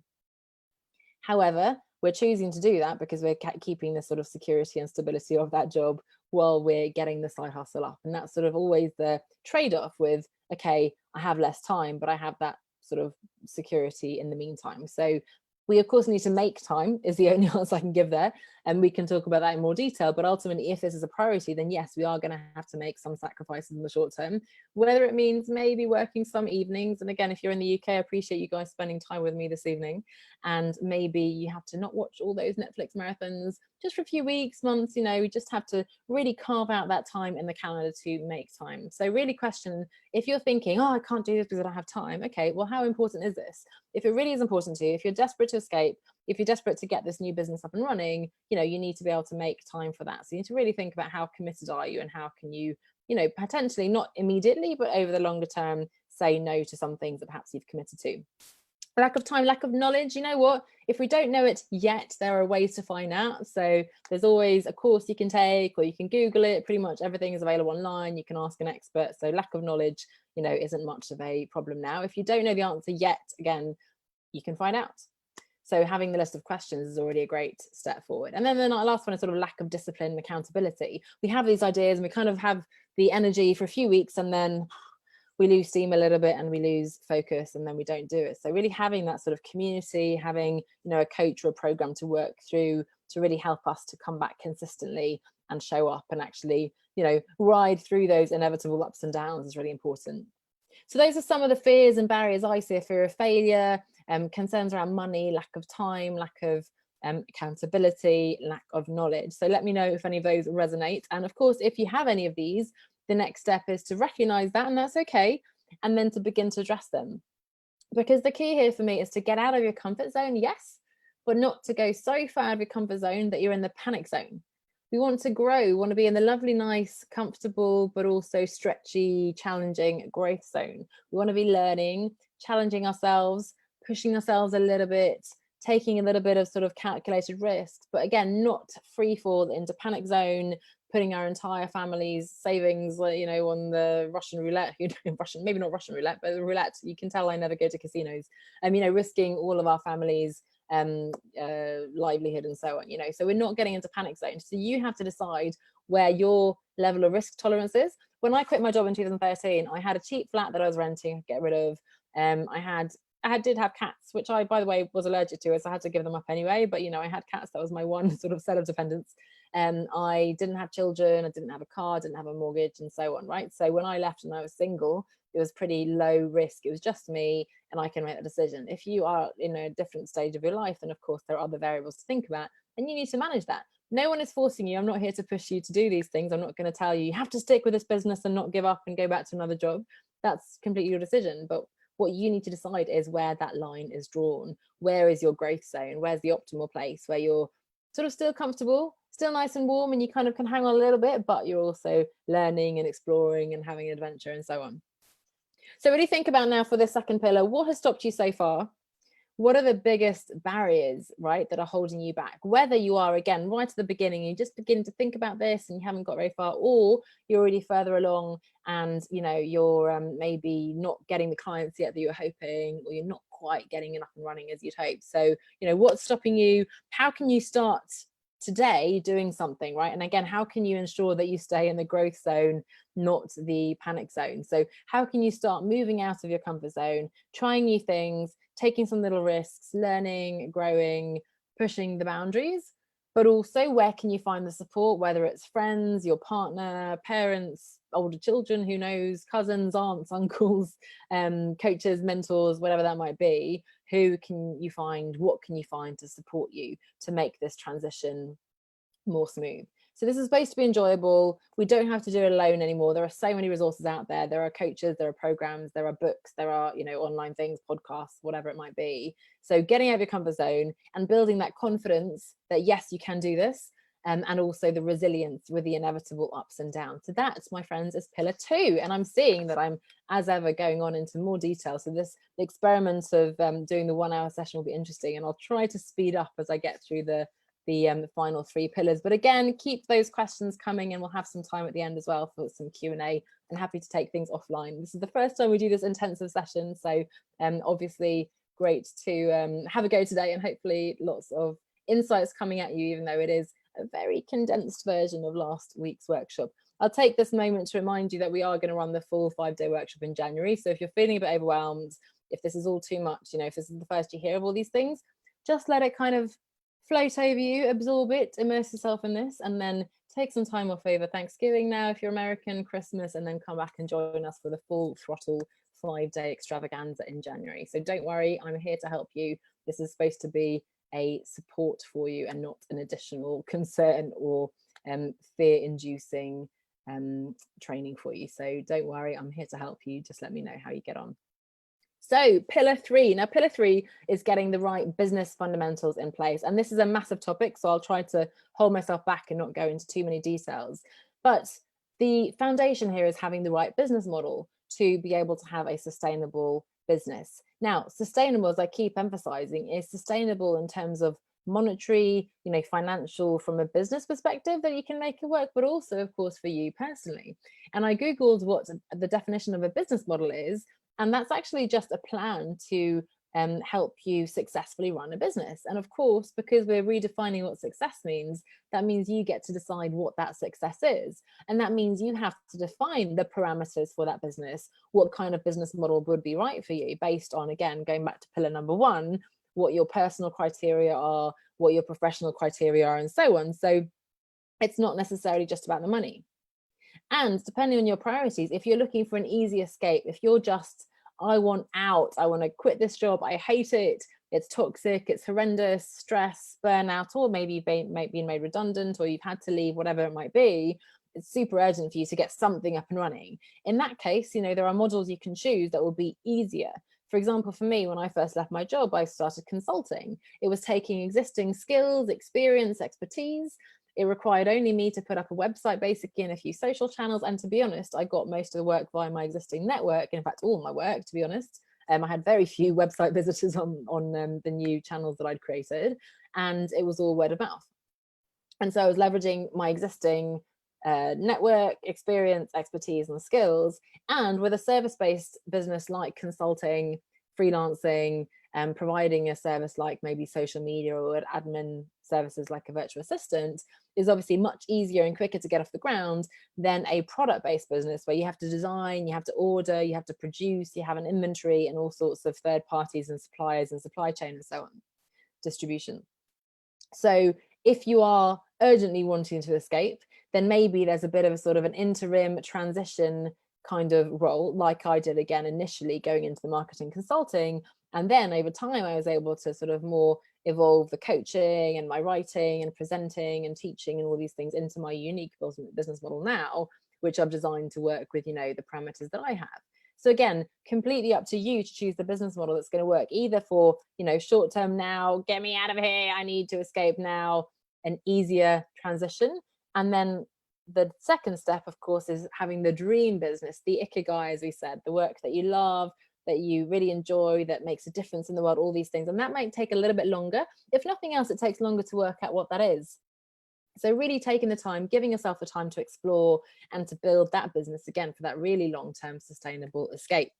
However, we're choosing to do that because we're keeping the sort of security and stability of that job while we're getting the side hustle up. And that's sort of always the trade-off with, okay, I have less time, but I have that sort of security in the meantime. So we, of course, need to make time, is the only answer I can give there. And we can talk about that in more detail. But ultimately, if this is a priority, then yes, we are going to have to make some sacrifices in the short term, whether it means maybe working some evenings. And again, if you're in the UK, I appreciate you guys spending time with me this evening. And maybe you have to not watch all those Netflix marathons just for a few weeks, months. We just have to really carve out that time in the calendar to make time. So really question, if you're thinking, oh, I can't do this because I don't have time. Okay, well, how important is this? If it really is important to you, if you're desperate to escape, if you're desperate to get this new business up and running, you need to be able to make time for that. So you need to really think about, how committed are you, and how can you, potentially not immediately, but over the longer term, say no to some things that perhaps you've committed to. Lack of time, lack of knowledge. You know what? If we don't know it yet, there are ways to find out. So there's always a course you can take, or you can Google it. Pretty much everything is available online. You can ask an expert. So lack of knowledge, isn't much of a problem now. If you don't know the answer yet, again, you can find out. So having the list of questions is already a great step forward. And then the last one is sort of lack of discipline and accountability. We have these ideas and we kind of have the energy for a few weeks, and then we lose steam a little bit and we lose focus, and then we don't do it. So really having that sort of community, having, a coach or a program to work through to really help us to come back consistently and show up and actually, ride through those inevitable ups and downs is really important. So those are some of the fears and barriers I see: fear of failure, concerns around money, lack of time, lack of accountability, lack of knowledge. So let me know if any of those resonate. And of course, if you have any of these, the next step is to recognize that, and that's okay, and then to begin to address them. Because the key here for me is to get out of your comfort zone, yes, but not to go so far out of your comfort zone that you're in the panic zone. We want to grow, we want to be in the lovely, nice, comfortable, but also stretchy, challenging growth zone. We want to be learning, challenging ourselves, pushing ourselves a little bit, taking a little bit of sort of calculated risks, but again, not free fall into panic zone, putting our entire family's savings, on the Russian roulette, Russian, maybe not Russian roulette, but roulette. You can tell I never go to casinos. Risking all of our family's livelihood and so on. So we're not getting into panic zones. So you have to decide where your level of risk tolerance is. When I quit my job in 2013, I had a cheap flat that I was renting, get rid of. I did have cats, which I, by the way, was allergic to, so I had to give them up anyway. But I had cats. That was my one sort of set of dependence. I didn't have children, I didn't have a car, didn't have a mortgage, and so on, right? So when I left and I was single, it was pretty low risk. It was just me, and I can make a decision. If you are in a different stage of your life, then of course there are other variables to think about, and you need to manage that. No one is forcing you. I'm not here to push you to do these things. I'm not going to tell you have to stick with this business and not give up and go back to another job. That's completely your decision. But what you need to decide is where that line is drawn. Where is your growth zone? Where's the optimal place where you're sort of still comfortable, still nice and warm, and you kind of can hang on a little bit, but you're also learning and exploring and having an adventure and so on. So really think about now for the second pillar, what has stopped you so far? What are the biggest barriers, right, that are holding you back? Whether you are, again, right at the beginning, you just begin to think about this and you haven't got very far, or you're already further along and, you're maybe not getting the clients yet that you're hoping, or you're not quite getting it up and running as you'd hoped. So, what's stopping you? How can you start today doing something, right? And again, how can you ensure that you stay in the growth zone, not the panic zone? So how can you start moving out of your comfort zone, trying new things, taking some little risks, learning, growing, pushing the boundaries? But also, where can you find the support, whether it's friends, your partner, parents, older children, who knows, cousins, aunts, uncles, coaches, mentors, whatever that might be. Who can you find? What can you find to support you to make this transition more smooth? So this is supposed to be enjoyable. We don't have to do it alone anymore. There are so many resources out there. There are coaches, there are programs, there are books, there are, online things, podcasts, whatever it might be. So getting out of your comfort zone and building that confidence that yes, you can do this, and also the resilience with the inevitable ups and downs. So that, my friends, is pillar 2. And I'm seeing that I'm, as ever, going on into more detail. So the experiment of doing the 1 hour session will be interesting, and I'll try to speed up as I get through the final 3 pillars. But again, keep those questions coming, and we'll have some time at the end as well for some Q&A, and happy to take things offline. This is the first time we do this intensive session, so obviously great to have a go today, and hopefully lots of insights coming at you, even though it is a very condensed version of last week's workshop. I'll take this moment to remind you that we are going to run the full 5-day workshop in January. So if you're feeling a bit overwhelmed, if this is all too much, if this is the first you hear of all these things, just let it kind of float over you, absorb it, immerse yourself in this, and then take some time off over Thanksgiving now, if you're American, Christmas, and then come back and join us for the full throttle 5-day extravaganza in January. So don't worry, I'm here to help you. This is supposed to be a support for you and not an additional concern or fear-inducing training for you. So don't worry, I'm here to help you. Just let me know how you get on. So pillar 3. Now, pillar 3 is getting the right business fundamentals in place. And this is a massive topic, so I'll try to hold myself back and not go into too many details. But the foundation here is having the right business model to be able to have a sustainable business. Now, sustainable, as I keep emphasizing, is sustainable in terms of monetary, financial, from a business perspective, that you can make it work, but also, of course, for you personally. And I Googled what the definition of a business model is, and that's actually just a plan to help you successfully run a business. And of course, because we're redefining what success means, that means you get to decide what that success is. And that means you have to define the parameters for that business, what kind of business model would be right for you, based on, again, going back to pillar number 1, what your personal criteria are, what your professional criteria are, and so on. So it's not necessarily just about the money. And depending on your priorities, if you're looking for an easy escape, if you're just, I want out, I want to quit this job, I hate it, it's toxic, it's horrendous, stress, burnout, or maybe you've been made redundant, or you've had to leave, whatever it might be, it's super urgent for you to get something up and running. In that case, you know, there are models you can choose that will be easier. For example, for me, when I first left my job, I started consulting. It was taking existing skills, experience, expertise. It required only me to put up a website, basically, and a few social channels. And to be honest, I got most of the work via my existing network. In fact, all my work, to be honest. I had very few website visitors on the new channels that I'd created, and it was all word of mouth. And so I was leveraging my existing network, experience, expertise, and skills. And with a service-based business like consulting, freelancing, and providing a service like maybe social media or admin services like a virtual assistant is obviously much easier and quicker to get off the ground than a product-based business where you have to design, you have to order, you have to produce, you have an inventory and all sorts of third parties and suppliers and supply chain and so on, distribution. So if you are urgently wanting to escape, then maybe there's a bit of a sort of an interim transition kind of role, like I did again initially going into the marketing consulting. And then over time, I was able to sort of more evolve the coaching and my writing and presenting and teaching and all these things into my unique business model now, which I've designed to work with, you know, the parameters that I have. So again, completely up to you to choose the business model that's going to work either for, you know, short term now, get me out of here, I need to escape now, an easier transition. And then the second step, of course, is having the dream business, the ikigai, as we said, the work that you love, that you really enjoy, that makes a difference in the world, all these things. And that might take a little bit longer. If nothing else, it takes longer to work out what that is. So really taking the time, giving yourself the time to explore and to build that business again for that really long-term sustainable escape.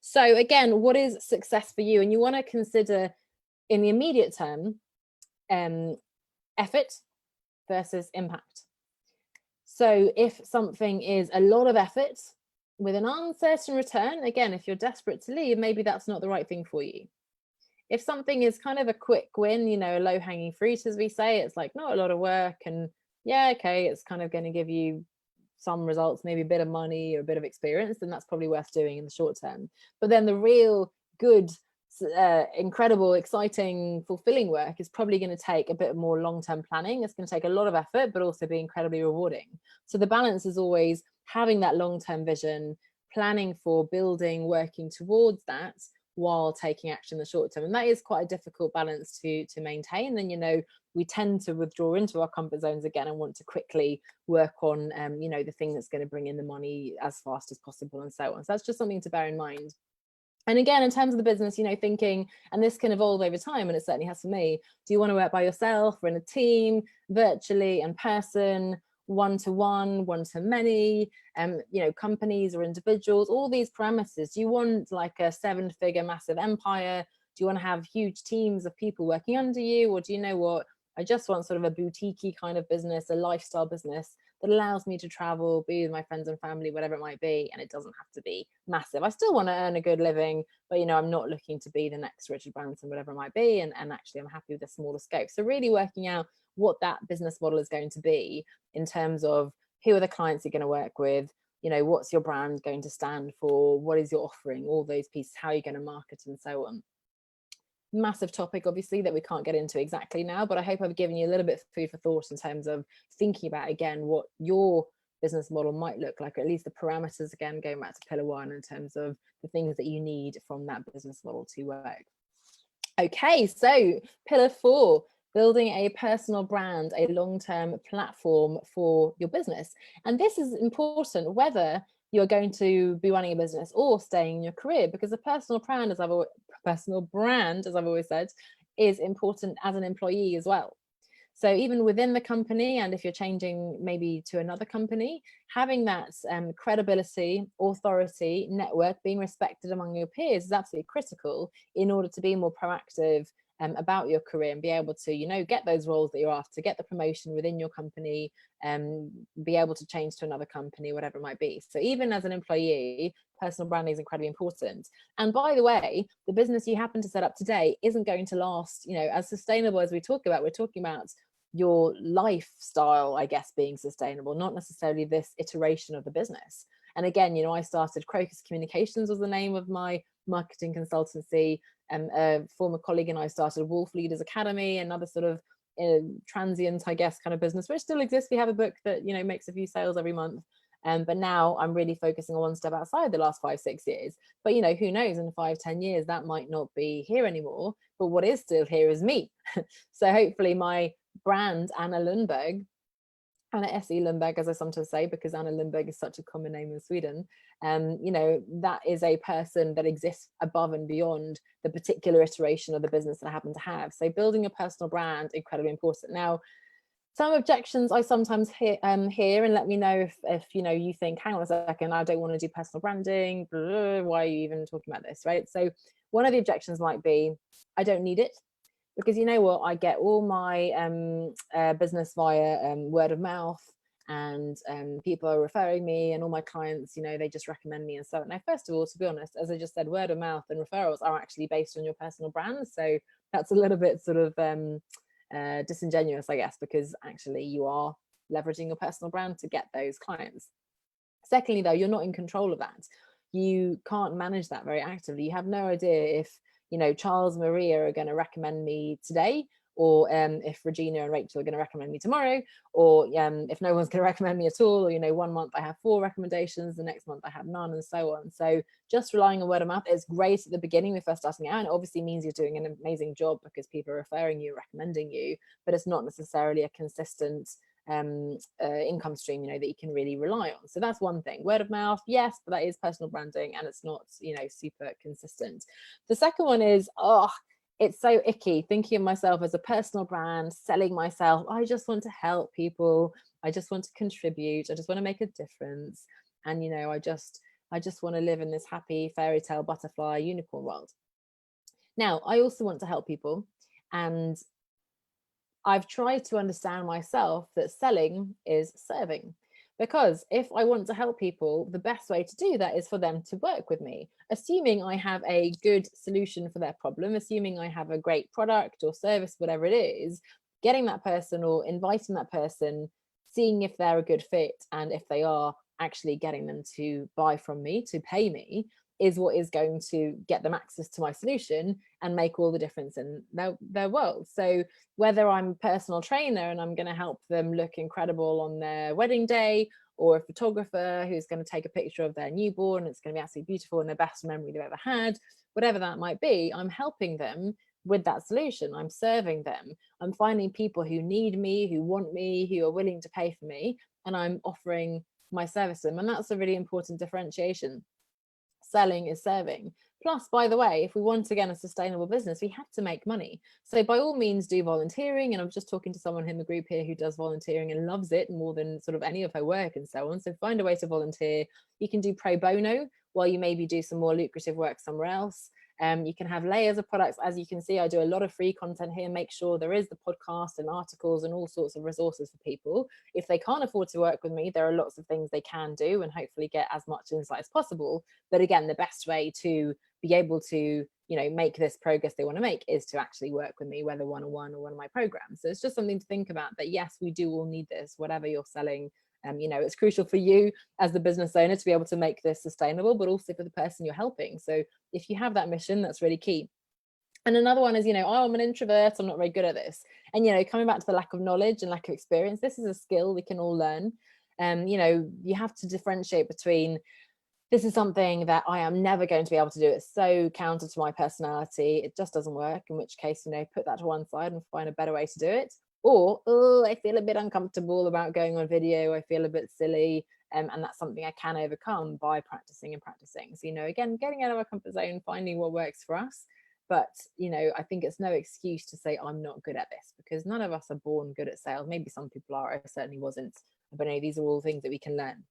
So again, what is success for you? And you want to consider in the immediate term, effort versus impact. So if something is a lot of effort with an uncertain return, again, if you're desperate to leave, maybe that's not the right thing for you. If something is kind of a quick win, you know, a low hanging fruit, as we say, it's like not a lot of work and yeah, okay, it's kind of going to give you some results, maybe a bit of money or a bit of experience, then that's probably worth doing in the short term. But then the real good, incredible, exciting, fulfilling work is probably going to take a bit more long-term planning. It's going to take a lot of effort, but also be incredibly rewarding. So the balance is always having that long-term vision, planning for building, working towards that, while taking action in the short term. And that is quite a difficult balance to maintain. And, you know, we tend to withdraw into our comfort zones again and want to quickly work on, you know, the thing that's going to bring in the money as fast as possible and so on. So that's just something to bear in mind. And again, in terms of the business, you know, thinking, and this can evolve over time, and it certainly has for me, do you want to work by yourself or in a team, virtually, in person, one-to-one, one-to-many, you know, companies or individuals, all these parameters? Do you want like a 7-figure massive empire? Do you want to have huge teams of people working under you? Or do you know what, I just want sort of a boutique-y kind of business, a lifestyle business that allows me to travel, be with my friends and family, whatever it might be, and it doesn't have to be massive. I still want to earn a good living, but, you know, I'm not looking to be the next Richard Branson, whatever it might be, and actually I'm happy with a smaller scope. So really working out what that business model is going to be in terms of who are the clients you're going to work with, you know, what's your brand going to stand for, what is your offering, all those pieces, how are you going to market and so on. Massive topic, obviously, that we can't get into exactly now, but I hope I've given you a little bit of food for thought in terms of thinking about, again, what your business model might look like, or at least the parameters, again, going back to pillar 1 in terms of the things that you need from that business model to work. Okay, so pillar 4, building a personal brand, a long-term platform for your business. And this is important whether you're going to be running a business or staying in your career, because a personal brand, as I've always said, is important as an employee as well. So even within the company, and if you're changing maybe to another company, having that credibility, authority, network, being respected among your peers is absolutely critical in order to be more proactive about your career and be able to, you know, get those roles that you're after, get the promotion within your company, be able to change to another company, whatever it might be. So even as an employee, personal branding is incredibly important. And by the way, the business you happen to set up today isn't going to last, you know, as sustainable as we talk about. We're talking about your lifestyle, I guess, being sustainable, not necessarily this iteration of the business. And again, you know, I started Crocus Communications was the name of my marketing consultancy. A former colleague and I started Wolf Leaders Academy, another sort of transient, I guess, kind of business, which still exists. We have a book that, you know, makes a few sales every month. But now I'm really focusing on one step outside the last 5-6 years. But, you know, who knows, in 5-10 years, that might not be here anymore. But what is still here is me. So hopefully my brand, Anna Lundberg, Anna S.E. Lundberg, as I sometimes say, because Anna Lundberg is such a common name in Sweden. You know, that is a person that exists above and beyond the particular iteration of the business that I happen to have. So building a personal brand, incredibly important. Now, some objections I sometimes hear, and let me know if you know, you think, hang on a second, I don't want to do personal branding. Blah, blah, why are you even talking about this, right? So one of the objections might be, I don't need it. Because you know what, I get all my business via word of mouth, and people are referring me, and all my clients, you know, they just recommend me and so on. Now, first of all, to be honest, as I just said, word of mouth and referrals are actually based on your personal brand. So that's a little bit sort of disingenuous, I guess, because actually you are leveraging your personal brand to get those clients. Secondly, though, you're not in control of that. You can't manage that very actively. You have no idea if, you know, Charles and Maria are going to recommend me today, or if Regina and Rachel are going to recommend me tomorrow, or if no one's going to recommend me at all, or, you know, one month I have 4 recommendations, the next month I have none, and so on. So just relying on word of mouth is great at the beginning when first starting out, and it obviously means you're doing an amazing job because people are referring you, recommending you, but it's not necessarily a consistent income stream, you know, that you can really rely on. So that's one thing. Word of mouth, yes, but that is personal branding, and it's not, you know, super consistent. The second one is, it's so icky thinking of myself as a personal brand, selling myself. I just want to help people. I just want to contribute. I just want to make a difference. And, you know, I just want to live in this happy fairy tale butterfly unicorn world. Now, I also want to help people, and I've tried to understand myself that selling is serving. Because if I want to help people, the best way to do that is for them to work with me, assuming I have a good solution for their problem, assuming I have a great product or service, whatever it is, getting that person or inviting that person, seeing if they're a good fit, and if they are, actually getting them to buy from me, to pay me, is what is going to get them access to my solution and make all the difference in their world. So whether I'm a personal trainer and I'm going to help them look incredible on their wedding day, or a photographer who's going to take a picture of their newborn, it's going to be absolutely beautiful and the best memory they've ever had, whatever that might be, I'm helping them with that solution. I'm serving them. I'm finding people who need me, who want me, who are willing to pay for me, and I'm offering my service to them. And that's a really important differentiation. Selling is serving. Plus, by the way, if we want, again, a sustainable business, we have to make money. So by all means, do volunteering. And I'm just talking to someone in the group here who does volunteering and loves it more than sort of any of her work and so on. So find a way to volunteer. You can do pro bono while you maybe do some more lucrative work somewhere else. You can have layers of products. As you can see, I do a lot of free content here. Make sure there is the podcast and articles and all sorts of resources for people. If they can't afford to work with me, there are lots of things they can do and hopefully get as much insight as possible. But again, the best way to be able to, you know, make this progress they want to make is to actually work with me, whether one-on-one or one of my programs. So it's just something to think about, that yes, we do all need this, whatever you're selling. You know, it's crucial for you as the business owner to be able to make this sustainable, but also for the person you're helping. So if you have that mission, that's really key. And another one is, you know, oh, I'm an introvert, I'm not very good at this. And, you know, coming back to the lack of knowledge and lack of experience, this is a skill we can all learn. You know, you have to differentiate between, this is something that I am never going to be able to do. It's so counter to my personality, it just doesn't work. In which case, you know, put that to one side and find a better way to do it. Or, oh, I feel a bit uncomfortable about going on video. I feel a bit silly. And that's something I can overcome by practicing and practicing. So, you know, again, getting out of our comfort zone, finding what works for us. But, you know, I think it's no excuse to say I'm not good at this, because none of us are born good at sales. Maybe some people are. I certainly wasn't. But no, these are all things that we can learn.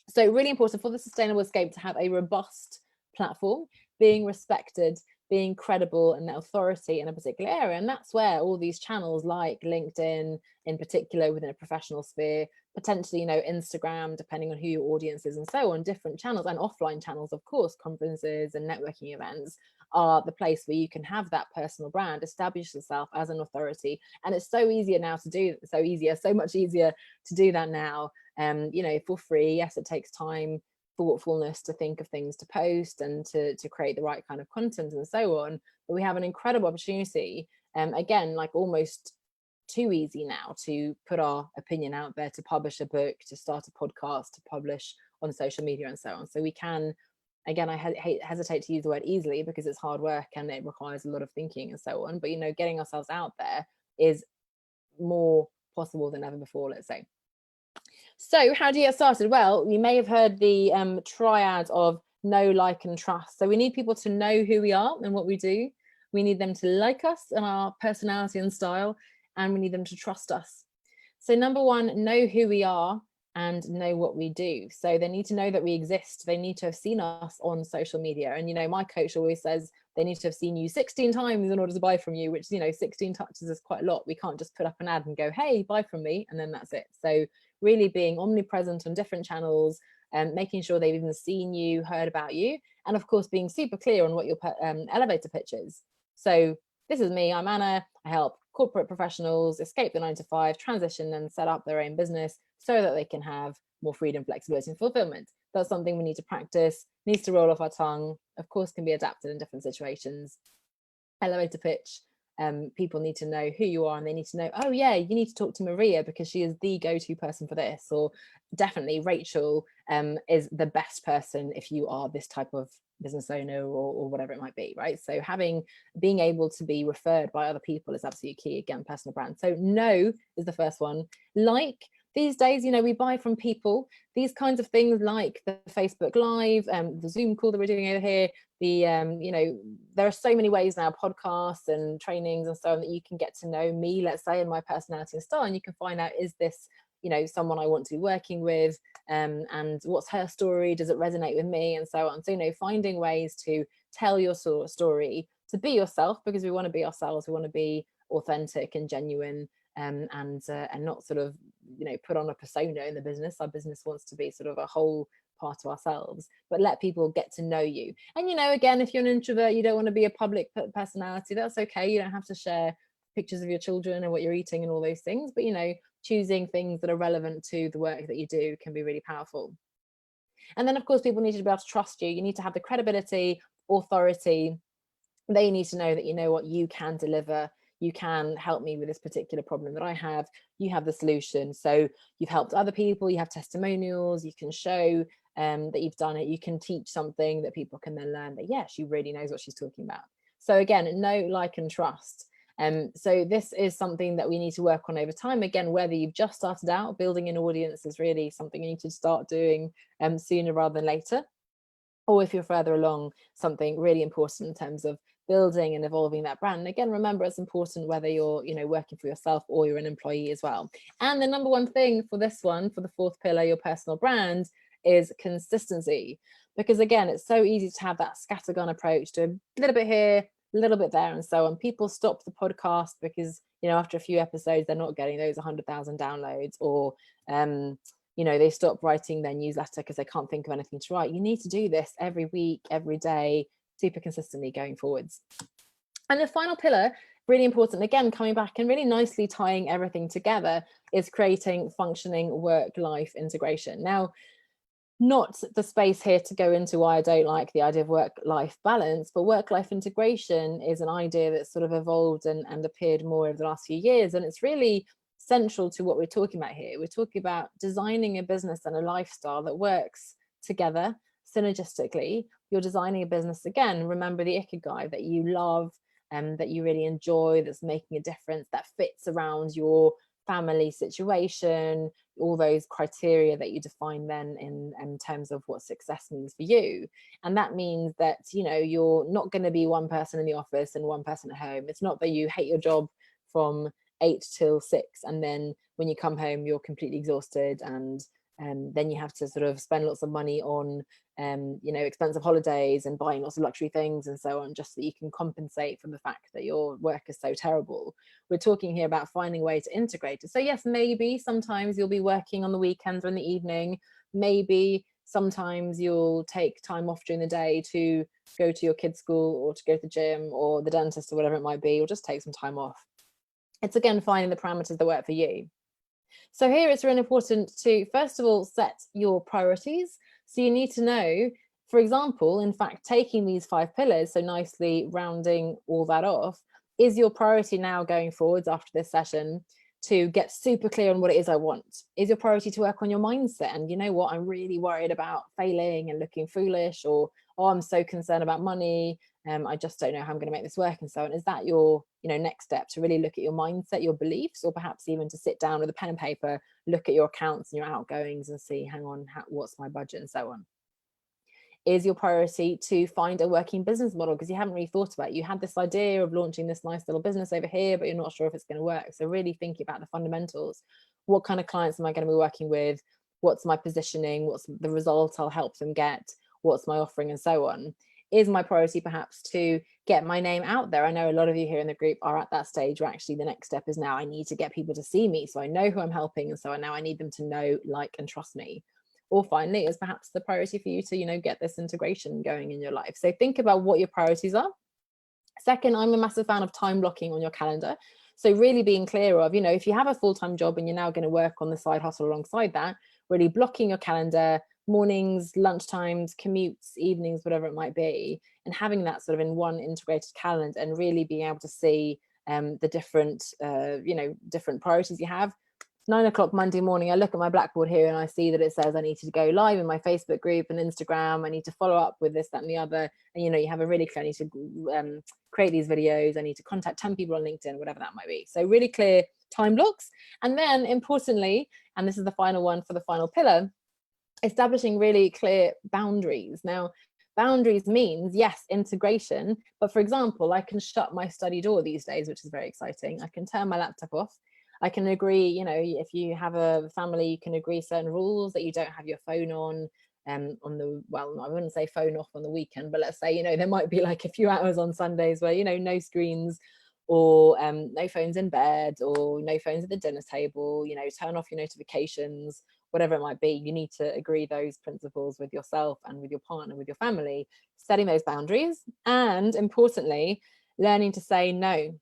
So really important for the Sustainable Escape to have a robust platform, being respected being credible and authority in a particular area. And that's where all these channels like LinkedIn, in particular within a professional sphere, potentially, Instagram, depending on who your audience is and so on, different channels, and offline channels, of course, conferences and networking events are the place where you can have that personal brand, establish yourself as an authority. And it's so easier now to do, so much easier to do that now, for free. Yes, it takes time, thoughtfulness to think of things to post and to create the right kind of content and so on. But we have an incredible opportunity, again, like almost too easy now to put our opinion out there, to publish a book, to start a podcast, to publish on social media and so on. So we can, again, I hesitate to use the word easily because it's hard work and it requires a lot of thinking and so on. But, getting ourselves out there is more possible than ever before, let's say. So how do you get started? Well, you may have heard the triad of know, like, and trust. So we need people to know who we are and what we do. We need them to like us and our personality and style, and we need them to trust us. So number one, know who we are and know what we do. So they need to know that we exist. They need to have seen us on social media. And, my coach always says they need to have seen you 16 times in order to buy from you, which, 16 touches is quite a lot. We can't just put up an ad and go, hey, buy from me, and then that's it. So really being omnipresent on different channels, and making sure they've even seen you, heard about you, and of course being super clear on what your elevator pitch is. So this is me, I'm Anna. I help corporate professionals escape the 9-to-5, transition and set up their own business so that they can have more freedom, flexibility and fulfillment. That's something we need to practice, needs to roll off our tongue, of course can be adapted in different situations. Elevator pitch, people need to know who you are, and they need to know, oh yeah, you need to talk to Maria because she is the go-to person for this, or definitely Rachel is the best person if you are this type of business owner or whatever it might be, right? So being able to be referred by other people is absolutely key. Again, personal brand. So know is the first one. Like, these days, we buy from people. These kinds of things like the Facebook Live, the Zoom call that we're doing over here, the, there are so many ways now, podcasts and trainings and so on, that you can get to know me, let's say, and my personality and style. And you can find out, is this, someone I want to be working with, and what's her story? Does it resonate with me? And so on. So, finding ways to tell your story, to be yourself, because we want to be ourselves. We want to be authentic and genuine, and not sort of, put on a persona in the business. Our business wants to be sort of a whole part of ourselves, but let people get to know you. And, again, if you're an introvert, you don't want to be a public personality, that's okay. You don't have to share pictures of your children and what you're eating and all those things, but, choosing things that are relevant to the work that you do can be really powerful. And then, of course, people need to be able to trust you. You need to have the credibility, authority. They need to know that you know what you can deliver. You can help me with this particular problem that I have. You have the solution. So you've helped other people, you have testimonials, you can show that you've done it. You can teach something that people can then learn that, yeah, she really knows what she's talking about. So again, know, like, and trust. So this is something that we need to work on over time. Again, whether you've just started out, building an audience is really something you need to start doing sooner rather than later. Or if you're further along, something really important in terms of building and evolving that brand. And again, remember, it's important whether you're, working for yourself or you're an employee as well. And the number one thing for this one, for the fourth pillar, your personal brand, is consistency. Because again, it's so easy to have that scattergun approach, to a little bit here, a little bit there, and so on. People stop the podcast because, after a few episodes, they're not getting those 100,000 downloads, or they stop writing their newsletter because they can't think of anything to write. You need to do this every week, every day, super consistently going forwards. And the final pillar, really important, again, coming back and really nicely tying everything together, is creating functioning work-life integration. Now, not the space here to go into why I don't like the idea of work-life balance, but work-life integration is an idea that's sort of evolved and appeared more over the last few years. And it's really central to what we're talking about here. We're talking about designing a business and a lifestyle that works together synergistically. You're designing a business, again, remember the ikigai, that you love and that you really enjoy, that's making a difference, that fits around your family situation, all those criteria that you define then in terms of what success means for you. And that means that, you're not going to be one person in the office and one person at home. It's not that you hate your job from 8 till 6 and then when you come home you're completely exhausted, and then you have to sort of spend lots of money on you know, expensive holidays and buying lots of luxury things and so on, just so that you can compensate for the fact that your work is so terrible. We're talking here about finding a way to integrate it. So yes, maybe sometimes you'll be working on the weekends or in the evening. Maybe sometimes you'll take time off during the day to go to your kids' school or to go to the gym or the dentist or whatever it might be, or just take some time off. It's again finding the parameters that work for you. So here it's really important to, first of all, set your priorities. So you need to know, for example, in fact, taking these 5 pillars, so nicely rounding all that off, is your priority now going forwards after this session to get super clear on what it is I want? Is your priority to work on your mindset? And you know what, I'm really worried about failing and looking foolish, or, oh, I'm so concerned about money. I just don't know how I'm going to make this work and so on. Is that your, you know, next step, to really look at your mindset, your beliefs, or perhaps even to sit down with a pen and paper, look at your accounts and your outgoings and see, hang on, what's my budget and so on? Is your priority to find a working business model because you haven't really thought about it? You had this idea of launching this nice little business over here, but you're not sure if it's going to work. So really thinking about the fundamentals. What kind of clients am I going to be working with? What's my positioning? What's the result I'll help them get? What's my offering and so on? Is my priority perhaps to get my name out there? I know a lot of you here in the group are at that stage where actually the next step is now I need to get people to see me, so I know who I'm helping, and so now I need them to know, like, and trust me. Or finally, is perhaps the priority for you to, you know, get this integration going in your life. So think about what your priorities are. Second, I'm a massive fan of time blocking on your calendar. So really being clear of, you know, if you have a full-time job and you're now going to work on the side hustle alongside that, really blocking your calendar, mornings, lunchtimes, commutes, evenings, whatever it might be, and having that sort of in one integrated calendar and really being able to see the different, you know, different priorities you have. 9 o'clock Monday morning, I look at my Blackboard here and I see that it says I need to go live in my Facebook group and Instagram. I need to follow up with this, that, and the other. And, you know, you have a really clear, I need to create these videos. I need to contact 10 people on LinkedIn, whatever that might be. So really clear time blocks. And then importantly, and this is the final one for the final pillar, establishing really clear boundaries. Now, boundaries means, yes, integration. But for example, I can shut my study door these days, which is very exciting. I can turn my laptop off. I can agree, you know, if you have a family, you can agree certain rules that you don't have your phone on the, well, I wouldn't say phone off on the weekend, but let's say, you know, there might be like a few hours on Sundays where, you know, no screens, or no phones in bed, or no phones at the dinner table, you know, turn off your notifications, whatever it might be. You need to agree those principles with yourself and with your partner, with your family, setting those boundaries, and importantly, learning to say no.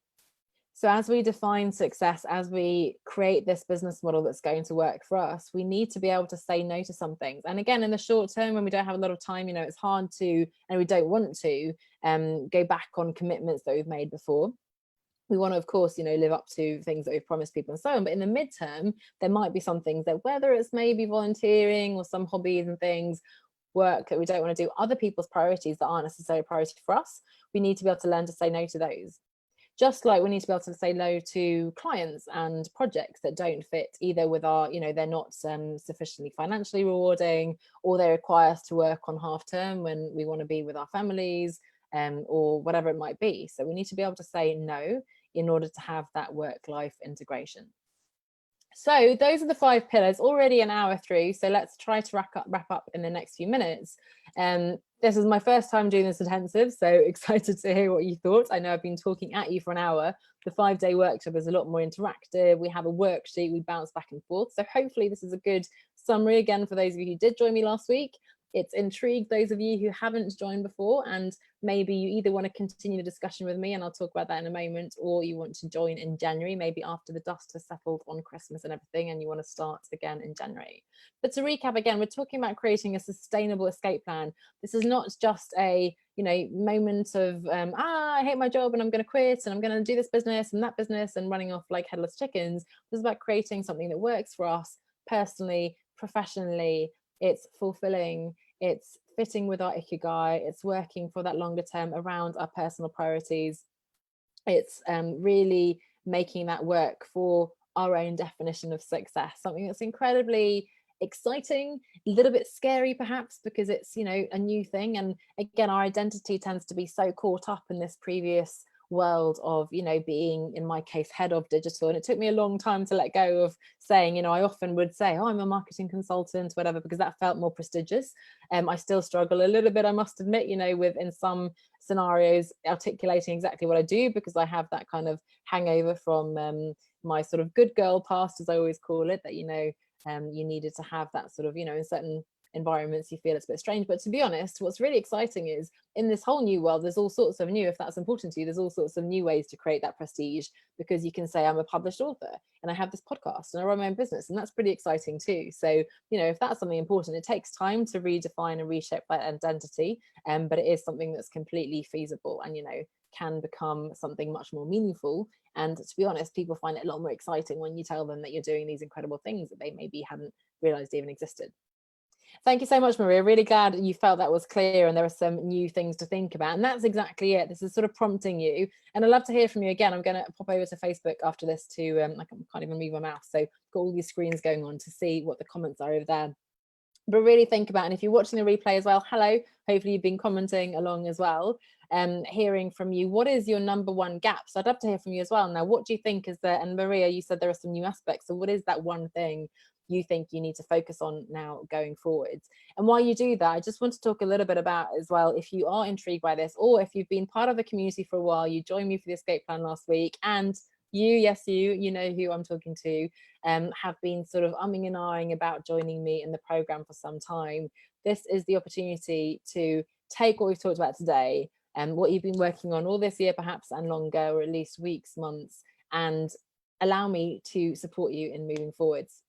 So as we define success, as we create this business model that's going to work for us, we need to be able to say no to some things. And again, in the short term, when we don't have a lot of time, you know, it's hard to, and we don't want to go back on commitments that we've made before. We want to, of course, you know, live up to things that we've promised people and so on. But in the midterm, there might be some things that, whether it's maybe volunteering or some hobbies and things, work that we don't want to do, other people's priorities that aren't necessarily a priority for us, we need to be able to learn to say no to those. Just like we need to be able to say no to clients and projects that don't fit either with our, you know, they're not sufficiently financially rewarding, or they require us to work on half term when we want to be with our families, or whatever it might be. So we need to be able to say no in order to have that work-life integration. So those are the 5 pillars, already an hour through. So let's try to wrap up in the next few minutes. This is my first time doing this intensive, so excited to hear what you thought. I know I've been talking at you for an hour. The 5-day workshop is a lot more interactive. We have a worksheet, we bounce back and forth. So hopefully this is a good summary again for those of you who did join me last week. It's intrigued those of you who haven't joined before, and maybe you either want to continue the discussion with me, and I'll talk about that in a moment, or you want to join in January, maybe after the dust has settled on Christmas and everything, and you want to start again in January. But to recap again, we're talking about creating a sustainable escape plan. This is not just a, you know, moment of I hate my job and I'm going to quit and I'm going to do this business and that business and running off like headless chickens. This is about creating something that works for us personally, professionally. It's fulfilling, it's fitting with our ikigai, it's working for that longer term around our personal priorities. It's really making that work for our own definition of success, something that's incredibly exciting, a little bit scary perhaps, because it's, you know, a new thing. And again, our identity tends to be so caught up in this previous world of, you know, being, in my case, head of digital. And it took me a long time to let go of saying, you know, I often would say, oh, I'm a marketing consultant, whatever, because that felt more prestigious. I still struggle a little bit, I must admit, you know, with, in some scenarios, articulating exactly what I do, because I have that kind of hangover from my sort of good girl past, as I always call it, that, you know, you needed to have that sort of, you know, in certain environments you feel it's a bit strange. But to be honest, what's really exciting is in this whole new world, there's all sorts of new, if that's important to you, there's all sorts of new ways to create that prestige, because you can say, I'm a published author and I have this podcast and I run my own business, and that's pretty exciting too. So, you know, if that's something important, it takes time to redefine and reshape that identity, but it is something that's completely feasible and, you know, can become something much more meaningful. And to be honest, people find it a lot more exciting when you tell them that you're doing these incredible things that they maybe hadn't realized even existed. Thank you so much, Maria. Really glad you felt that was clear and there are some new things to think about. And that's exactly it. This is sort of prompting you. And I'd love to hear from you again. I'm going to pop over to Facebook after this to, I can't even move my mouse. So I've got all these screens going on to see what the comments are over there. But really think about, and if you're watching the replay as well, hello, hopefully you've been commenting along as well, hearing from you, what is your number one gap? So I'd love to hear from you as well. Now, what do you think is there? And Maria, you said there are some new aspects. So what is that one thing you think you need to focus on now going forwards? And while you do that, I just want to talk a little bit about as well, if you are intrigued by this, or if you've been part of the community for a while, you joined me for the escape plan last week, and you, yes, you know who I'm talking to, have been sort of umming and ahhing about joining me in the program for some time. This is the opportunity to take what we've talked about today and what you've been working on all this year, perhaps, and longer, or at least weeks, months, and allow me to support you in moving forwards.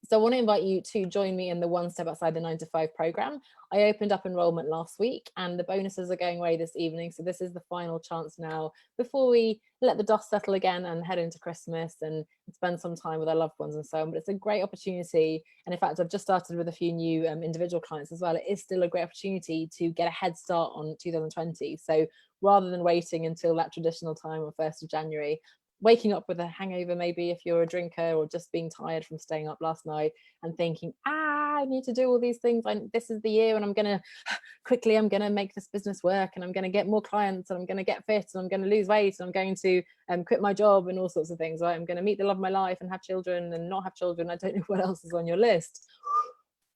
So I want to invite you to join me in the One Step Outside the 9 to 5 program. I opened up enrollment last week and the bonuses are going away this evening. So this is the final chance now before we let the dust settle again and head into Christmas and spend some time with our loved ones and so on. But it's a great opportunity. And in fact, I've just started with a few new individual clients as well. It is still a great opportunity to get a head start on 2020. So rather than waiting until that traditional time on 1st of January, waking up with a hangover, maybe if you're a drinker, or just being tired from staying up last night and thinking, I need to do all these things. This is the year and I'm going to make this business work, and I'm going to get more clients, and I'm going to get fit, and I'm going to lose weight, and I'm going to quit my job and all sorts of things, right? I'm going to meet the love of my life and have children and not have children. I don't know what else is on your list.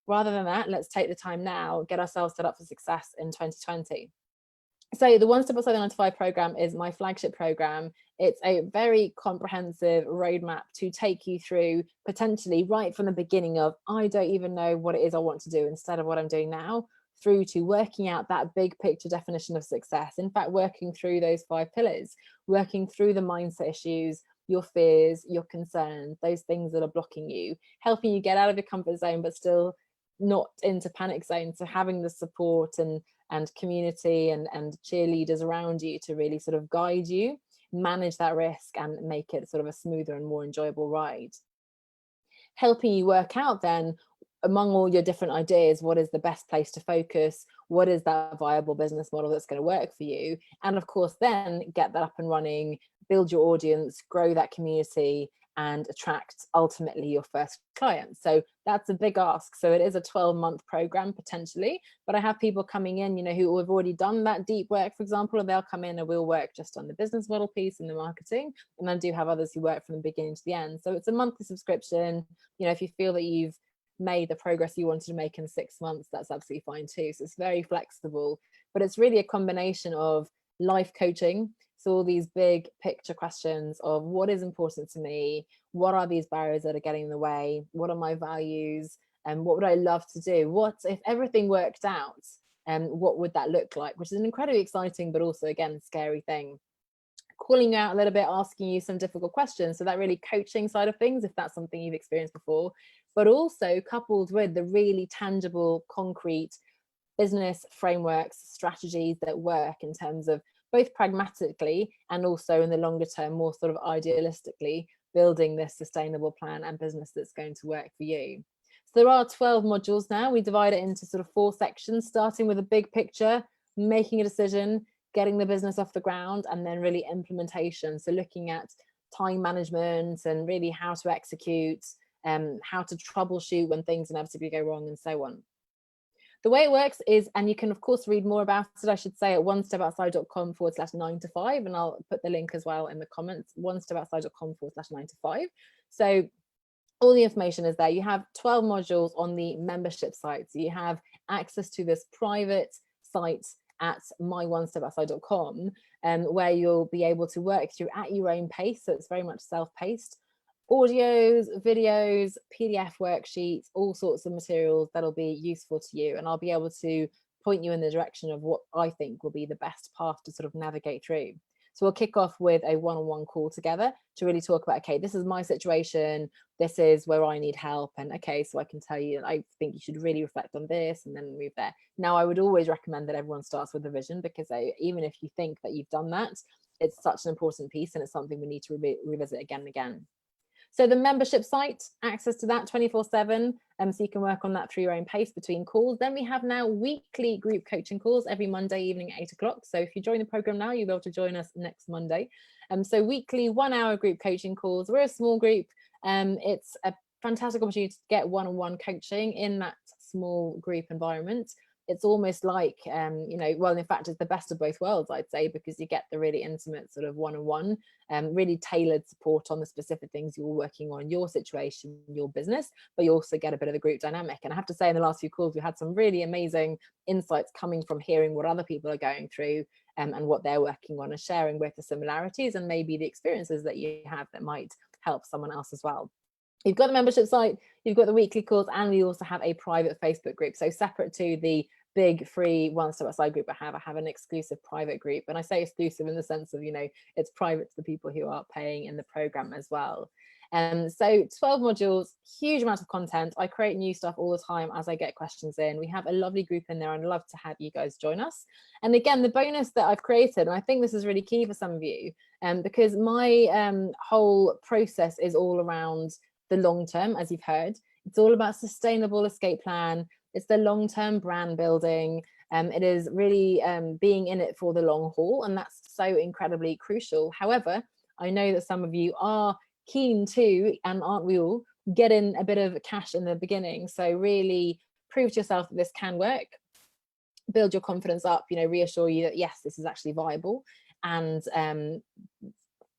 Rather than that, let's take the time now, get ourselves set up for success in 2020. So the One Step Outside the 9 to 5 program is my flagship program. It's a very comprehensive roadmap to take you through, potentially right from the beginning of, I don't even know what it is I want to do instead of what I'm doing now, through to working out that big picture definition of success. In fact, working through those 5 pillars, working through the mindset issues, your fears, your concerns, those things that are blocking you, helping you get out of your comfort zone, but still not into panic zone. So having the support and community and cheerleaders around you to really sort of guide you, manage that risk, and make it sort of a smoother and more enjoyable ride. Helping you work out then, among all your different ideas, what is the best place to focus, what is that viable business model that's going to work for you, and of course then get that up and running, build your audience, grow that community, and attract ultimately your first client. So that's a big ask. So it is a 12-month program potentially, but I have people coming in, you know, who have already done that deep work, for example, and they'll come in and we'll work just on the business model piece and the marketing. And I do have others who work from the beginning to the end. So it's a monthly subscription. You know, if you feel that you've made the progress you wanted to make in 6 months, that's absolutely fine too. So it's very flexible, but it's really a combination of life coaching. So all these big picture questions of what is important to me, what are these barriers that are getting in the way, what are my values, and what would I love to do? What if everything worked out, and what would that look like? Which is an incredibly exciting, but also again, scary thing. Calling you out a little bit, asking you some difficult questions. So that really coaching side of things, if that's something you've experienced before, but also coupled with the really tangible, concrete business frameworks, strategies that work in terms of both pragmatically and also in the longer term, more sort of idealistically, building this sustainable plan and business that's going to work for you. So there are 12 modules now. We divide it into sort of 4 sections, starting with a big picture, making a decision, getting the business off the ground, and then really implementation. So looking at time management and really how to execute, how to troubleshoot when things inevitably go wrong, and so on. The way it works is, and you can of course read more about it, I should say, at onestepoutside.com/9 to 5, and I'll put the link as well in the comments, onestepoutside.com/9 to 5. So all the information is there. You have 12 modules on the membership site. So you have access to this private site at myonestepoutside.com, where you'll be able to work through at your own pace. So it's very much self-paced. Audios, videos, PDF worksheets, all sorts of materials that'll be useful to you. And I'll be able to point you in the direction of what I think will be the best path to sort of navigate through. So we'll kick off with a one-on-one call together to really talk about, okay, this is my situation, this is where I need help, and okay, so I can tell you, I think you should really reflect on this and then move there. Now, I would always recommend that everyone starts with the vision, because even if you think that you've done that, it's such an important piece and it's something we need to revisit again and again. So the membership site, access to that 24/7, so you can work on that through your own pace between calls. Then we have now weekly group coaching calls every Monday evening at 8 o'clock. So if you join the program now, you'll be able to join us next Monday. So weekly 1-hour group coaching calls. We're a small group. It's a fantastic opportunity to get one-on-one coaching in that small group environment. It's almost like, well, in fact, it's the best of both worlds, I'd say, because you get the really intimate sort of one-on-one, really tailored support on the specific things you're working on, your situation, your business, but you also get a bit of the group dynamic. And I have to say, in the last few calls, we had some really amazing insights coming from hearing what other people are going through, and what they're working on, and sharing both the similarities and maybe the experiences that you have that might help someone else as well. You've got the membership site, you've got the weekly calls, and we also have a private Facebook group. So separate to the big free One Step Outside group I have an exclusive private group. And I say exclusive in the sense of, it's private to the people who are paying in the program as well. So 12 modules, huge amount of content. I create new stuff all the time as I get questions in. We have a lovely group in there, and I'd love to have you guys join us. And again, the bonus that I've created, and I think this is really key for some of you, because my whole process is all around the long term, as you've heard. It's all about sustainable escape plan. It's the long-term brand building. It is really being in it for the long haul, and that's so incredibly crucial. However, I know that some of you are keen to, and aren't we all, get in a bit of cash in the beginning. So really prove to yourself that this can work, build your confidence up, reassure you that yes, this is actually viable, and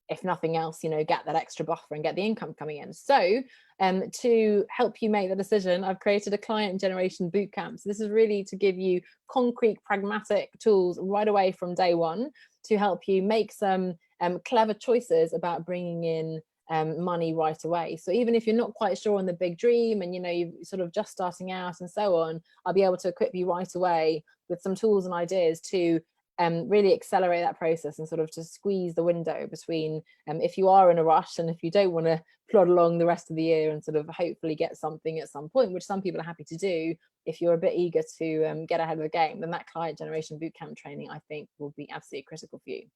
if nothing else, get that extra buffer and get the income coming in. So to help you make the decision, I've created a client generation bootcamp. So this is really to give you concrete, pragmatic tools right away from day one to help you make some clever choices about bringing in money right away. So even if you're not quite sure on the big dream, and you're sort of just starting out and so on, I'll be able to equip you right away with some tools and ideas to really accelerate that process, and sort of to squeeze the window between if you are in a rush and if you don't want to plod along the rest of the year and sort of hopefully get something at some point, which some people are happy to do. If you're a bit eager to get ahead of the game, then that client generation bootcamp training, I think, will be absolutely critical for you.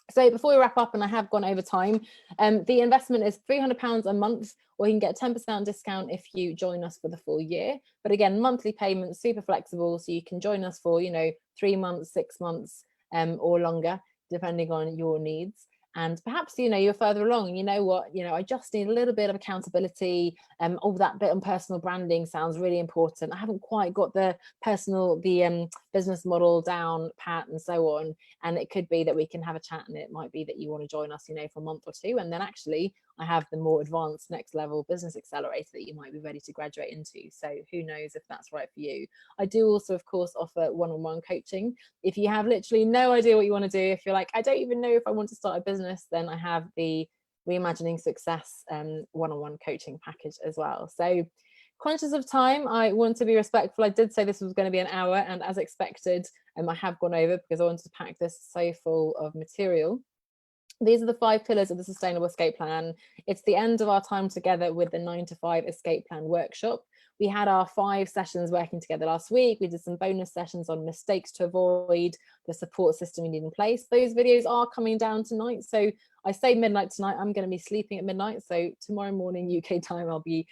So before we wrap up, and I have gone over time, the investment is £300 a month, or you can get a 10% discount if you join us for the full year. But again, monthly payments, super flexible, so you can join us for 3 months, 6 months, or longer, depending on your needs. And perhaps you're further along, I just need a little bit of accountability. All that bit on personal branding sounds really important. I haven't quite got the business model down pat and so on. And it could be that we can have a chat, and it might be that you want to join us, for a month or two, and then actually I have the more advanced next level business accelerator that you might be ready to graduate into. So who knows if that's right for you. I do also, of course, offer one-on-one coaching. If you have literally no idea what you want to do, if you're like, I don't even know if I want to start a business, then I have the Reimagining Success one-on-one coaching package as well. So conscious of time, I want to be respectful. I did say this was going to be an hour, and as expected, I have gone over because I wanted to pack this so full of material. These are the 5 pillars of the Sustainable Escape Plan. It's the end of our time together with the 9 to 5 Escape Plan workshop. We had our 5 sessions working together last week. We did some bonus sessions on mistakes to avoid, the support system you need in place. Those videos are coming down tonight. So I say midnight tonight, I'm going to be sleeping at midnight. So tomorrow morning UK time, I'll be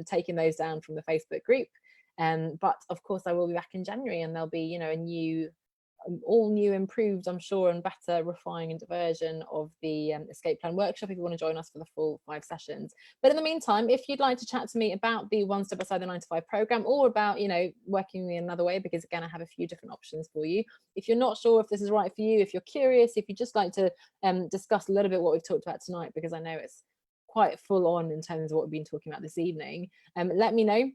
taking those down from the Facebook group. But of course, I will be back in January, and there'll be, a new all new, improved, I'm sure, and better refined version of the escape plan workshop if you want to join us for the full 5 sessions. But in the meantime, if you'd like to chat to me about the One Step Outside the 9 to 5 program, or about, you know, working with me another way, because again, I have a few different options for you. If you're not sure if this is right for you, if you're curious, if you just like to discuss a little bit what we've talked about tonight, because I know it's quite full on in terms of what we've been talking about this evening, let me know.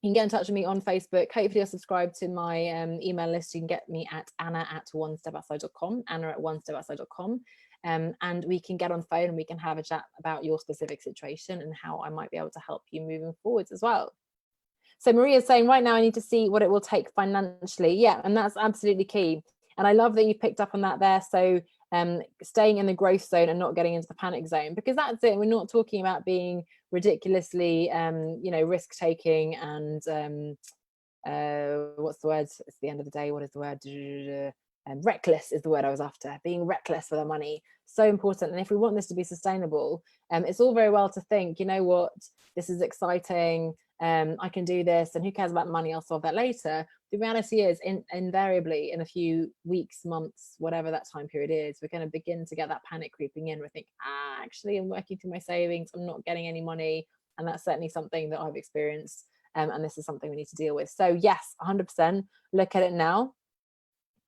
You can get in touch with me on Facebook. Hopefully you're subscribed to my email list. You can get me at anna@onestepoutside.com, anna@onestepoutside.com. And we can get on the phone and we can have a chat about your specific situation and how I might be able to help you moving forwards as well. So Maria's saying, right now I need to see what it will take financially. Yeah, and that's absolutely key. And I love that you picked up on that there. So staying in the growth zone and not getting into the panic zone, because that's it. We're not talking about being ridiculously, you know, risk taking and what's the word? It's the end of the day. What is the word? Reckless is the word I was after. Being reckless with our money, so important. And if we want this to be sustainable, it's all very well to think, you know what, this is exciting, I can do this, and who cares about the money, I'll solve that later. The reality is, invariably in a few weeks, months, whatever that time period is, we're going to begin to get that panic creeping in. We think, actually, I'm working through my savings, I'm not getting any money. And that's certainly something that I've experienced, and this is something we need to deal with. So yes, 100% look at it now,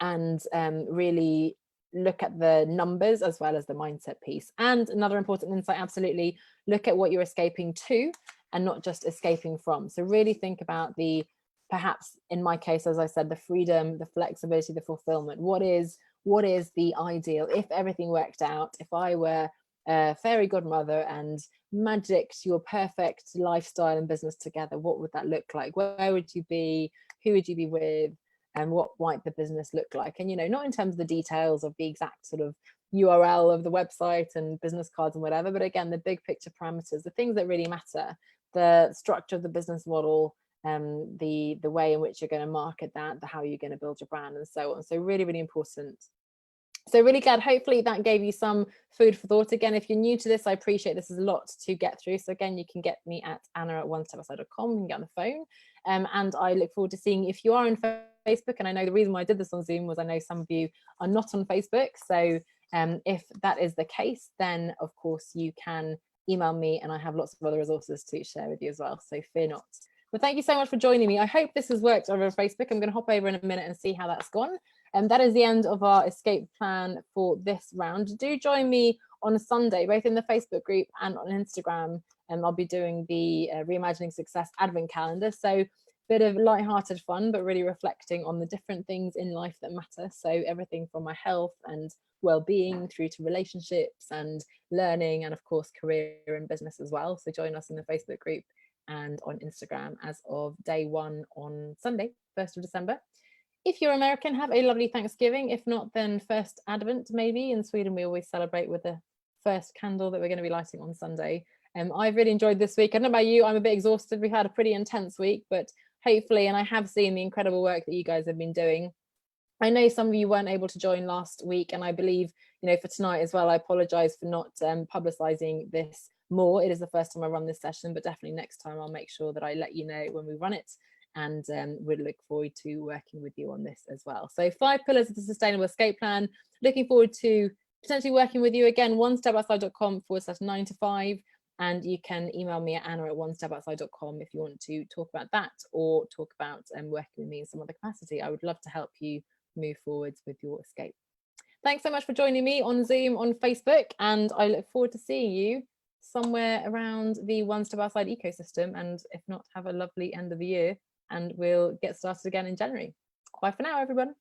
and really look at the numbers as well as the mindset piece. And another important insight, absolutely, look at what you're escaping to and not just escaping from. So really think about the, perhaps in my case, as I said, the freedom, the flexibility, the fulfillment. What is the ideal? If everything worked out, if I were a fairy godmother and magicked your perfect lifestyle and business together, what would that look like? Where would you be? Who would you be with? And what might the business look like? And, you know, not in terms of the details of the exact sort of URL of the website and business cards and whatever, but again, the big picture parameters, the things that really matter, the structure of the business model, the way in which you're going to market that, how you're going to build your brand, and so on. So really, really important. So really glad, hopefully that gave you some food for thought. Again, if you're new to this, I appreciate this is a lot to get through. So again, you can get me at anna@onestepoutside.com. You can get on the phone. And I look forward to seeing if you are on Facebook. And I know the reason why I did this on Zoom was I know some of you are not on Facebook. So if that is the case, then of course you can email me, and I have lots of other resources to share with you as well. So fear not. Well, thank you so much for joining me. I hope this has worked over Facebook. I'm going to hop over in a minute and see how that's gone. And that is the end of our escape plan for this round. Do join me on Sunday, both in the Facebook group and on Instagram. And I'll be doing the Reimagining Success Advent calendar. So bit of lighthearted fun, but really reflecting on the different things in life that matter. So everything from my health and well-being through to relationships and learning, and of course, career and business as well. So join us in the Facebook group and on Instagram as of day 1 on Sunday, 1st of December. If you're American, have a lovely Thanksgiving. If not, then first Advent, maybe. In Sweden, we always celebrate with the first candle that we're going to be lighting on Sunday. I've really enjoyed this week. I don't know about you, I'm a bit exhausted. We've had a pretty intense week, but hopefully, and I have seen the incredible work that you guys have been doing. I know some of you weren't able to join last week, and I believe, you know, for tonight as well, I apologize for not publicizing this more. It is the first time I run this session, but definitely next time I'll make sure that I let you know when we run it, and we'll look forward to working with you on this as well. So 5 pillars of the sustainable escape plan. Looking forward to potentially working with you again. onestepoutside.com/9 to 5. And you can email me at anna@onestepoutside.com if you want to talk about that, or talk about working with me in some other capacity. I would love to help you move forwards with your escape. Thanks so much for joining me on Zoom, on Facebook, and I look forward to seeing you somewhere around the One Step Outside ecosystem. And if not, have a lovely end of the year, and we'll get started again in January. Bye for now, everyone.